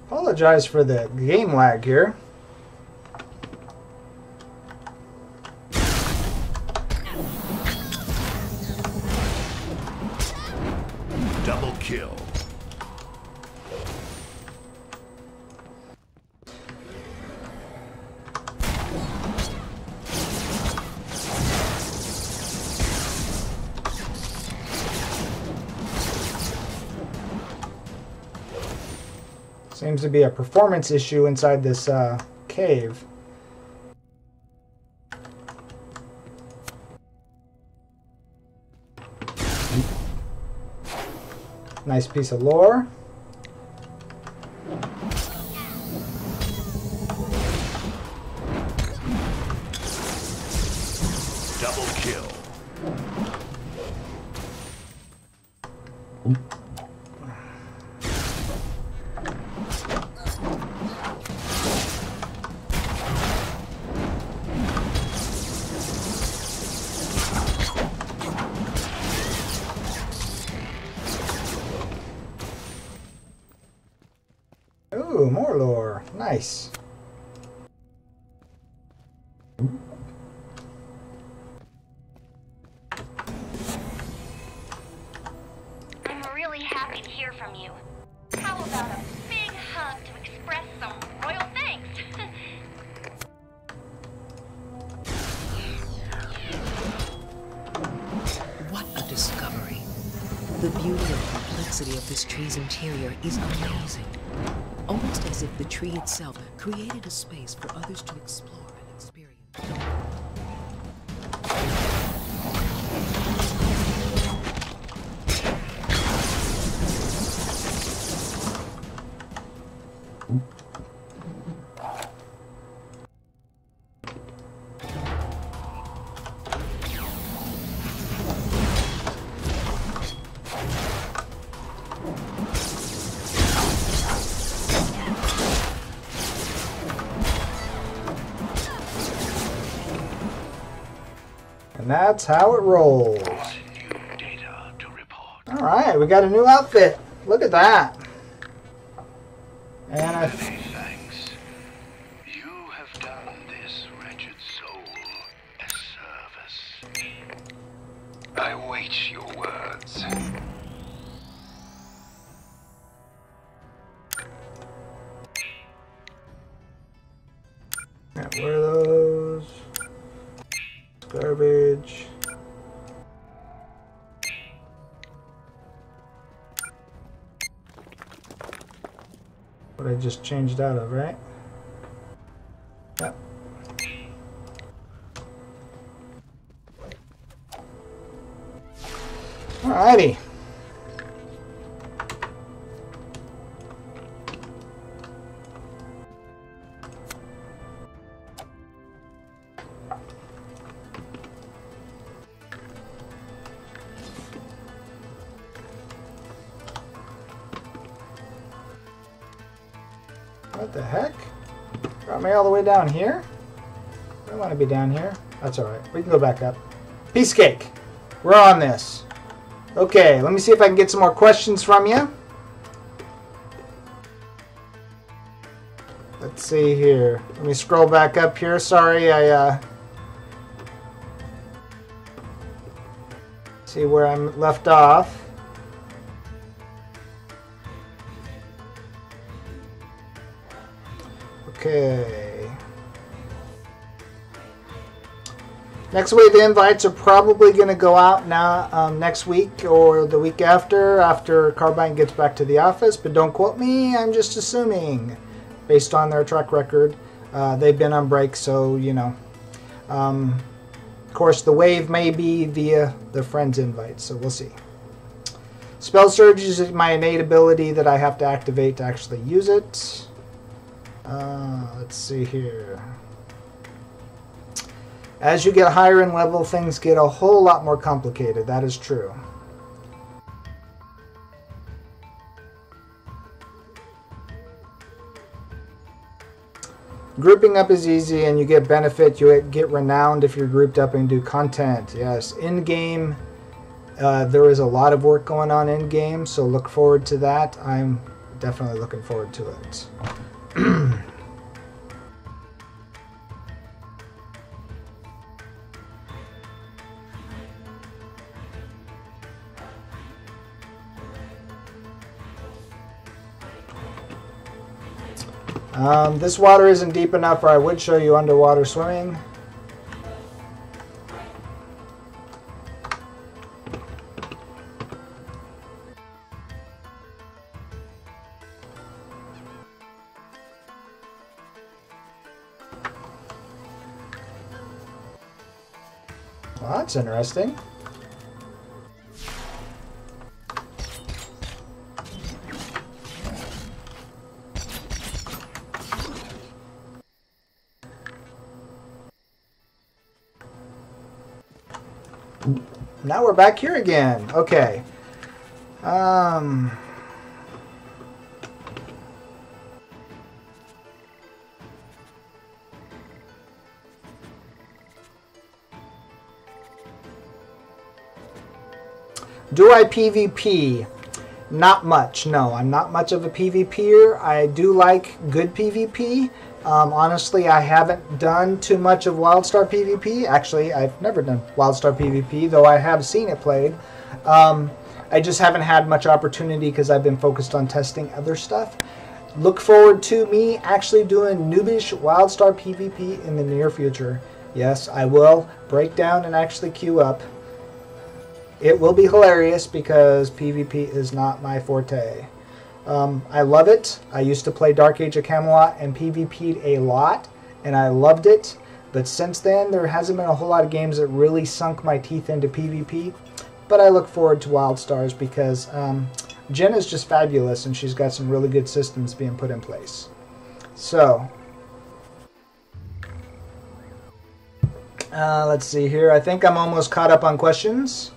S1: Apologize for the game lag here.
S2: Double kill.
S1: Seems to be a performance issue inside this cave. Nice piece of lore.
S2: Double kill.
S1: Ooh, more lore. Nice.
S3: I'm really happy to hear from you. How about a big hug to express some royal thanks?
S4: What a discovery. The beauty and complexity of this tree's interior is amazing. Almost as if the tree itself created a space for others to explore and experience.
S1: And that's how it rolls.
S2: New data to report.
S1: Alright, we got a new outfit. Look at that. And I...
S2: Many thanks. You have done this wretched soul a service. I await your words.
S1: What are those? Garbage. What I just changed out of, right? Yep. Alrighty. What the heck? Got me all the way down here? I don't want to be down here. That's alright. We can go back up. Piece cake. We're on this. Okay, let me see if I can get some more questions from you. Let's see here. Let me scroll back up here. Sorry, I see where I'm left off. Okay. Next week, the invites are probably going to go out now next week or the week after Carbine gets back to the office. But don't quote me. I'm just assuming, based on their track record. They've been on break, so you know. Of course, the wave may be via the friends invite, so we'll see. Spell Surge is my innate ability that I have to activate to actually use it. Let's see here. As you get higher in level, things get a whole lot more complicated. That is true. Grouping up is easy and you get benefit. You get renowned if you're grouped up and do content. Yes, in-game, there is a lot of work going on in-game, so look forward to that. I'm definitely looking forward to it. This water isn't deep enough, or I would show you underwater swimming. Well, that's interesting. Now we're back here again. Okay. Do I PvP? Not much. No, I'm not much of a PvPer. I do like good PvP. Honestly, I haven't done too much of WildStar PvP. Actually, I've never done WildStar PvP, though I have seen it played. I just haven't had much opportunity because I've been focused on testing other stuff. Look forward to me actually doing noobish WildStar PvP in the near future. Yes, I will break down and actually queue up. It will be hilarious because PvP is not my forte. I love it. I used to play Dark Age of Camelot and PvP'd a lot, and I loved it. But since then, there hasn't been a whole lot of games that really sunk my teeth into PvP. But I look forward to WildStars because Jen is just fabulous, and she's got some really good systems being put in place. So, let's see here. I think I'm almost caught up on questions.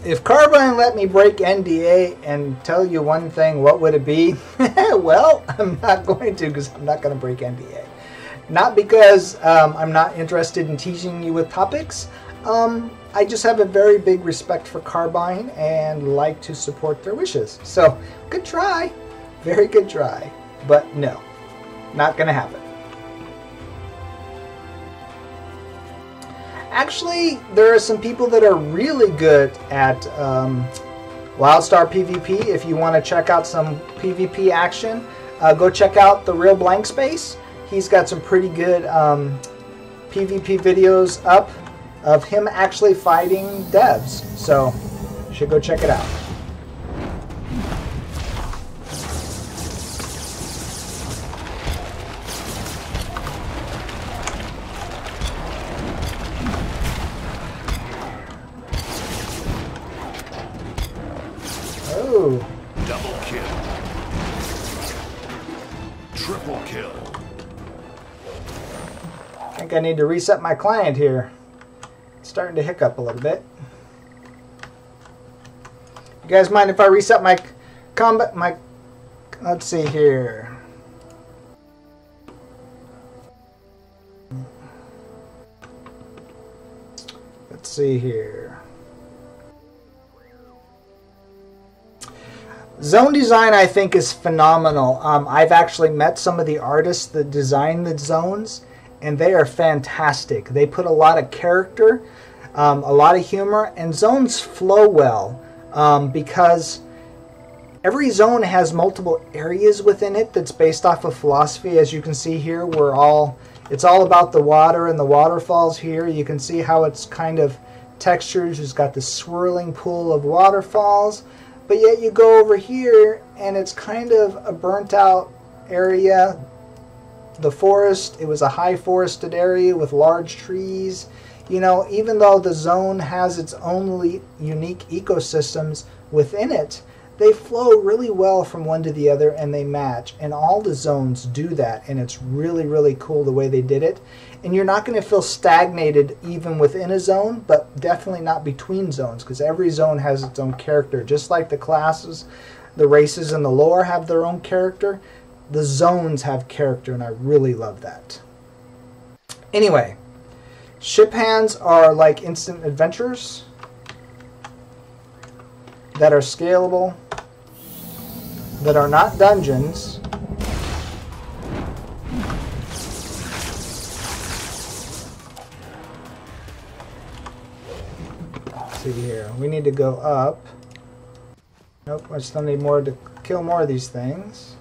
S1: If Carbine let me break NDA and tell you one thing, what would it be? Well, I'm not going to, because I'm not going to break NDA. Not because I'm not interested in teasing you with topics. I just have a very big respect for Carbine and like to support their wishes. So, good try. Very good try. But no, not going to happen. Actually, there are some people that are really good at WildStar PvP. If you want to check out some PvP action, go check out The Real Blank Space. He's got some pretty good PvP videos up of him actually fighting devs. So, you should go check it out.
S2: Double kill. Triple kill.
S1: I think I need to reset my client here. It's starting to hiccup a little bit. You guys mind if I reset my combat? Let's see here. Let's see here. Zone design, I think, is phenomenal. I've actually met some of the artists that design the zones, and they are fantastic. They put a lot of character, a lot of humor, and zones flow well because Every zone has multiple areas within it that's based off of philosophy. As you can see here, it's all about the water and the waterfalls here. You can see how it's kind of textured. It's got this swirling pool of waterfalls. But yet you go over here and it's kind of a burnt out area. The forest, it was a high forested area with large trees. You know, even though the zone has its own unique ecosystems within it, they flow really well from one to the other and they match. And all the zones do that, and it's really, really cool the way they did it. And you're not going to feel stagnated even within a zone, but definitely not between zones, because every zone has its own character. Just like the classes, the races, and the lore have their own character, the zones have character, and I really love that. Anyway, ship hands are like instant adventures that are scalable, that are not dungeons. Let's see here, we need to go up. Nope, I still need more to kill more of these things.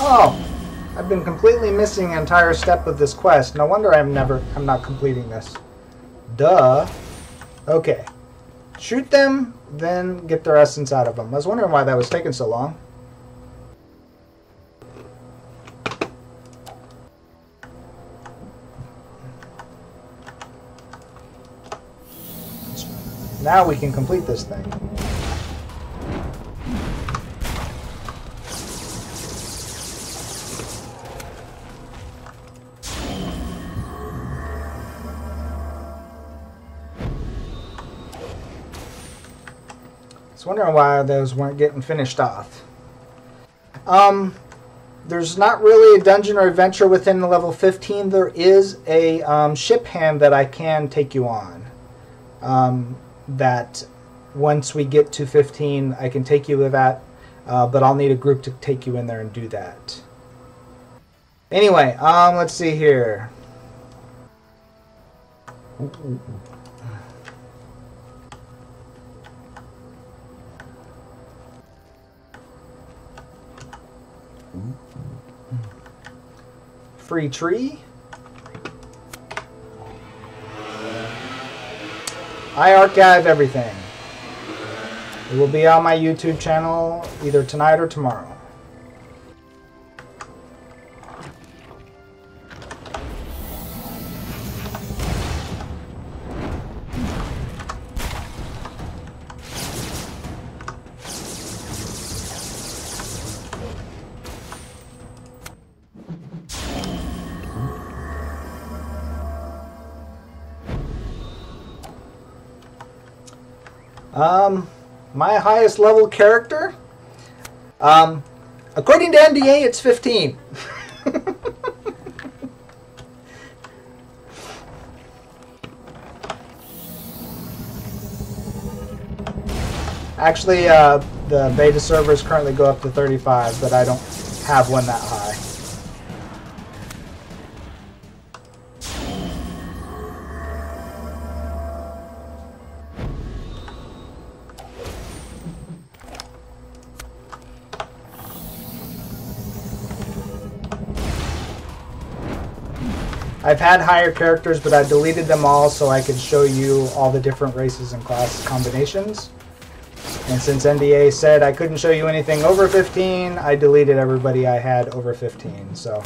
S1: Oh, I've been completely missing an entire step of this quest. No wonder I'm not completing this. Duh. Okay. Shoot them, then get their essence out of them. I was wondering why that was taking so long. Now we can complete this thing. I was wondering why those weren't getting finished off. There's not really a dungeon or adventure within the level 15. There is a ship hand that I can take you on. That once we get to 15, I can take you with that. But I'll need a group to take you in there and do that. Anyway, let's see here. Free tree. I archive everything. It will be on my YouTube channel either tonight or tomorrow. My highest level character, according to NDA, it's 15. Actually, the beta servers currently go up to 35, but I don't have one that high. I've had higher characters, but I deleted them all so I could show you all the different races and class combinations. And since NDA said I couldn't show you anything over 15, I deleted everybody I had over 15. So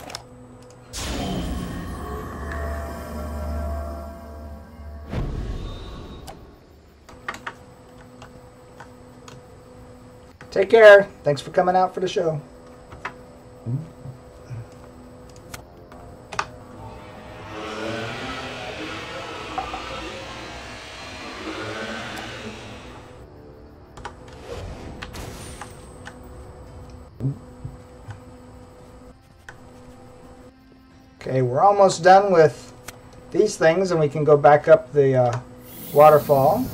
S1: take care. Thanks for coming out for the show. Okay, we're almost done with these things and we can go back up the waterfall.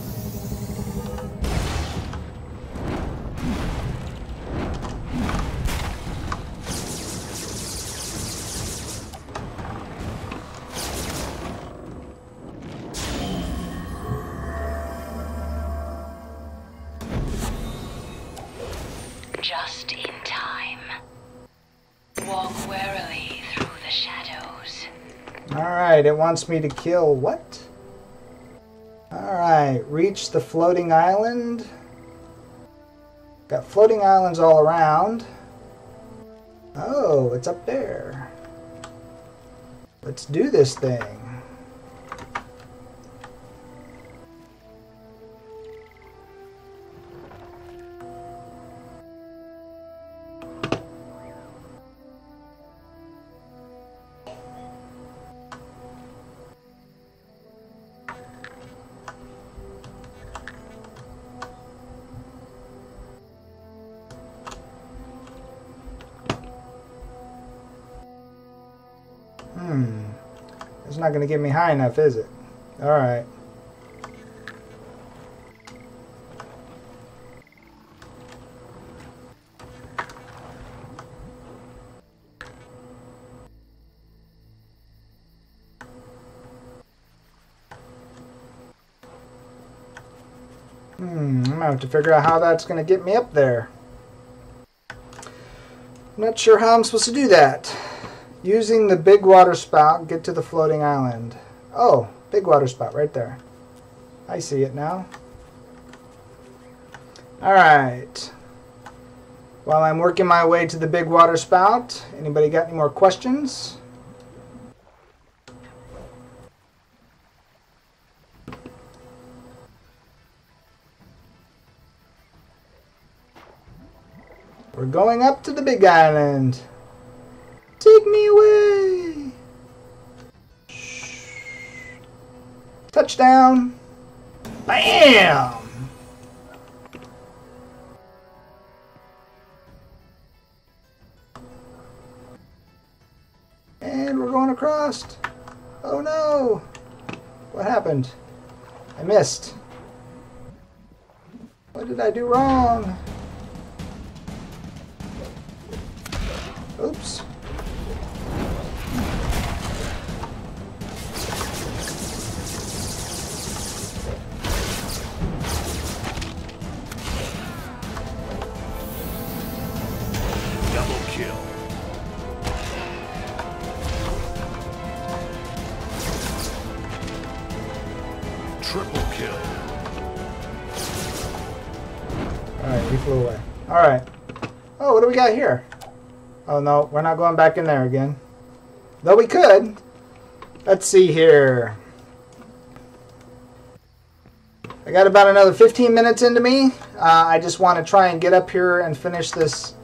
S3: just in time. Walk warily through the shadows.
S1: Alright, it wants me to kill what? Alright, reach the floating island. Got floating islands all around. Oh, it's up there. Let's do this thing. It's not going to get me high enough, is it? Alright. I'm going to have to figure out how that's going to get me up there. I'm not sure how I'm supposed to do that. Using the big water spout, get to the floating island. Oh, big water spout right there. I see it now. Alright. While I'm working my way to the big water spout, anybody got any more questions? We're going up to the big island. Take me away! Shh. Touchdown! Bam! And we're going across. Oh no! What happened? I missed. What did I do wrong? Oops.
S2: Triple kill.
S1: Alright, he flew away. Alright. Oh, what do we got here? Oh no, we're not going back in there again. Though we could. Let's see here. I got about another 15 minutes into me. I just want to try and get up here and finish this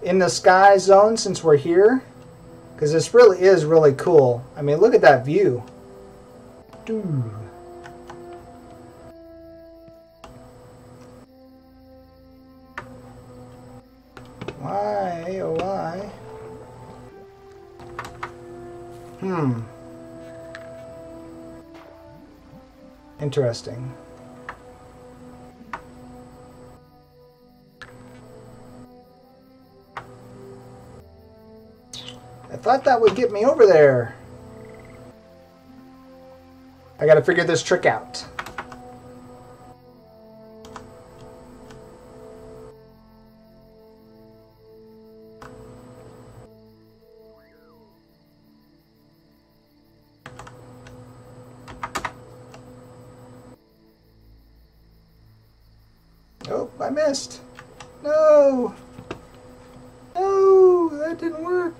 S1: in the sky zone since we're here. Because this really is really cool. I mean, look at that view. Dude. Why, oh why? Interesting. I thought that would get me over there. I gotta figure this trick out. Oh, I missed. No! No, that didn't work.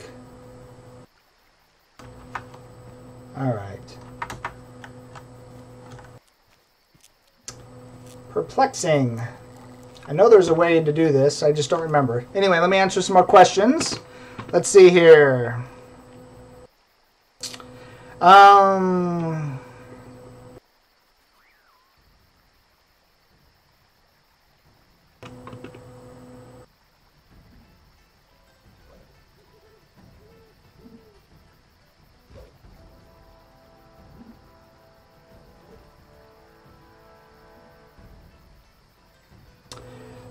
S1: Alright. Perplexing. I know there's a way to do this, I just don't remember. Anyway, let me answer some more questions. Let's see here.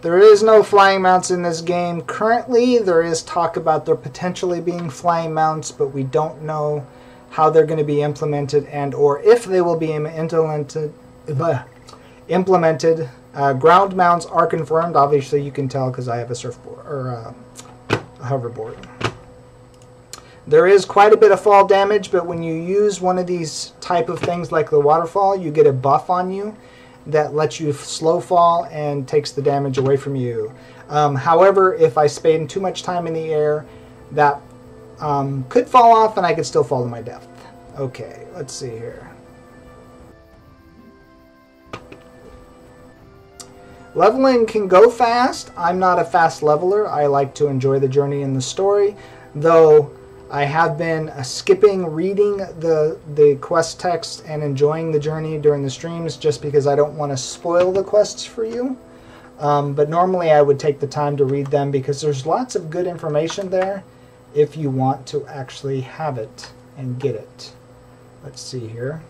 S1: There is no flying mounts in this game. Currently, there is talk about there potentially being flying mounts, but we don't know how they're going to be implemented and or if they will be implemented Ground mounts are confirmed. Obviously, you can tell because I have a surfboard or a hoverboard. There is quite a bit of fall damage, but when you use one of these type of things like the waterfall, you get a buff on you that lets you slow fall and takes the damage away from you. However, if I spend too much time in the air, that could fall off and I could still fall to my death. Okay, let's see here. Leveling can go fast. I'm not a fast leveler. I like to enjoy the journey and the story, though I have been skipping reading the quest text and enjoying the journey during the streams just because I don't want to spoil the quests for you. But normally I would take the time to read them because there's lots of good information there if you want to actually have it and get it. Let's see here.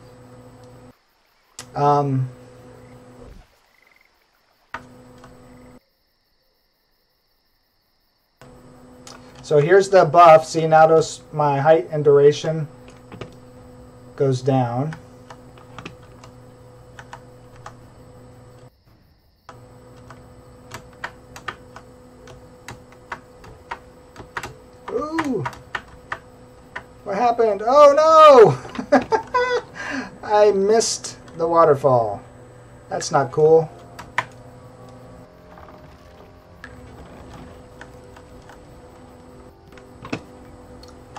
S1: So here's the buff. See, now my height and duration goes down. Ooh! What happened? Oh no! I missed the waterfall. That's not cool.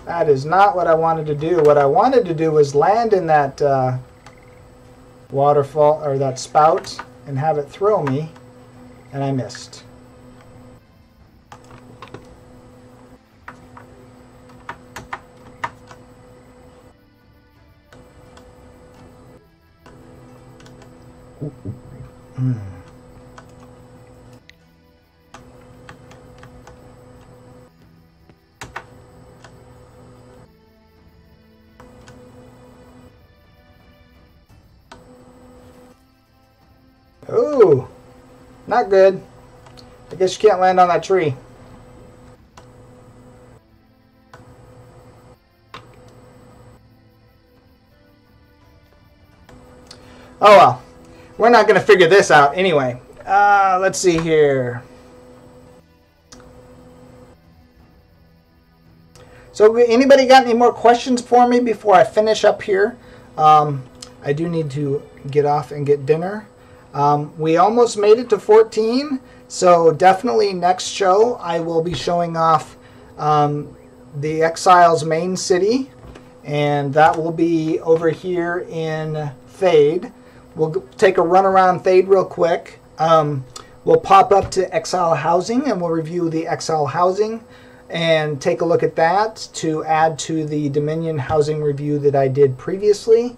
S1: That is not what I wanted to do. What I wanted to do was land in that waterfall or that spout and have it throw me, and I missed. Ooh, not good. I guess you can't land on that tree. Oh well, we're not going to figure this out anyway. Let's see here. So anybody got any more questions for me before I finish up here? I do need to get off and get dinner. We almost made it to 14, so definitely next show I will be showing off the Exiles main city, and that will be over here in Thade. We'll take a run around Thade real quick. We'll pop up to Exile Housing and we'll review the Exile Housing and take a look at that to add to the Dominion housing review that I did previously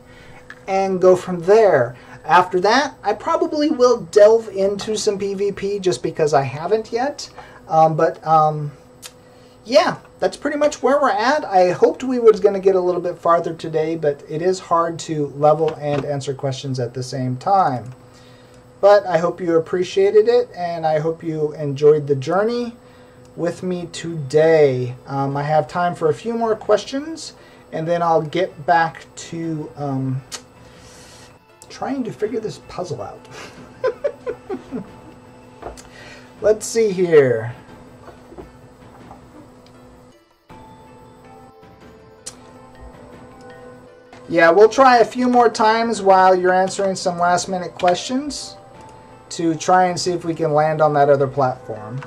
S1: and go from there. After that, I probably will delve into some PvP just because I haven't yet. Yeah, that's pretty much where we're at. I hoped we was going to get a little bit farther today, but it is hard to level and answer questions at the same time. But I hope you appreciated it, and I hope you enjoyed the journey with me today. I have time for a few more questions, and then I'll get back to trying to figure this puzzle out. Let's see here. Yeah, we'll try a few more times while you're answering some last minute questions to try and see if we can land on that other platform.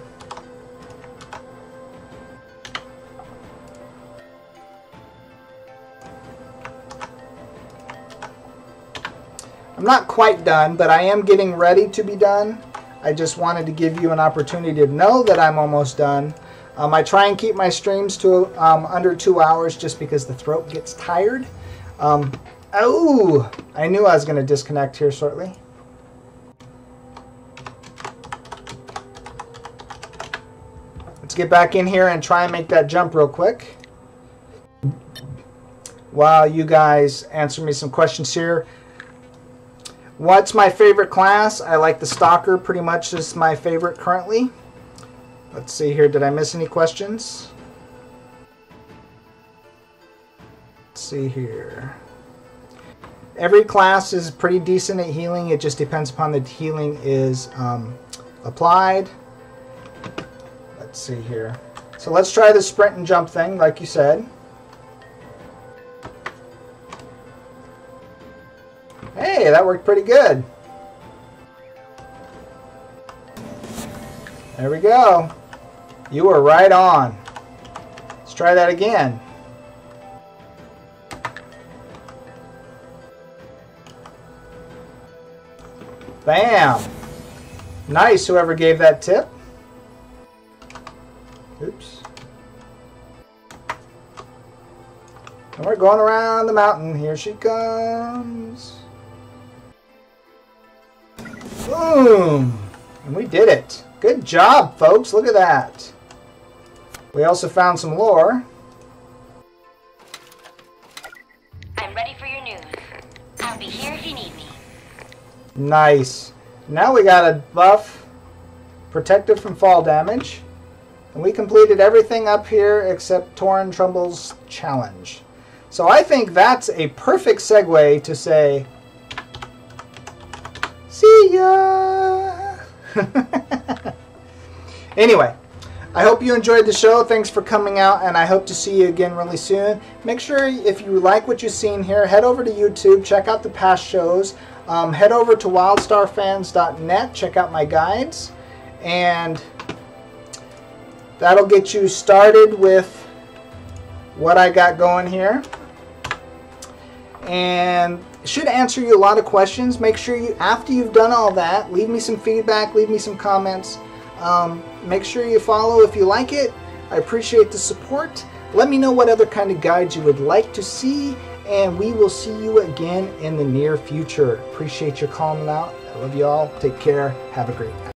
S1: I'm not quite done, but I am getting ready to be done. I just wanted to give you an opportunity to know that I'm almost done. I try and keep my streams to under 2 hours just because the throat gets tired. Oh, I knew I was going to disconnect here shortly. Let's get back in here and try and make that jump real quick while you guys answer me some questions here. What's my favorite class? I like the Stalker pretty much is my favorite currently. Let's see here. Did I miss any questions? Let's see here. Every class is pretty decent at healing. It just depends upon the healing is applied. Let's see here. So let's try the sprint and jump thing, like you said. Hey, that worked pretty good. There we go. You were right on. Let's try that again. Bam! Nice, whoever gave that tip. Oops. And we're going around the mountain. Here she comes. Boom! And we did it. Good job, folks. Look at that. We also found some lore.
S3: I'm ready for your news. I'll be here if you need me.
S1: Nice. Now we got a buff, protected from fall damage. And we completed everything up here except Torin Trumble's challenge. So I think that's a perfect segue to say, see ya! Anyway, I hope you enjoyed the show. Thanks for coming out, and I hope to see you again really soon. Make sure if you like what you've seen here, head over to YouTube, check out the past shows. Head over to wildstarfans.net, check out my guides, and that'll get you started with what I got going here. And it should answer you a lot of questions. Make sure you, after you've done all that, leave me some feedback, leave me some comments. Make sure you follow if you like it. I appreciate the support. Let me know what other kind of guides you would like to see, and we will see you again in the near future. Appreciate your calling out. I love you all. Take care. Have a great night.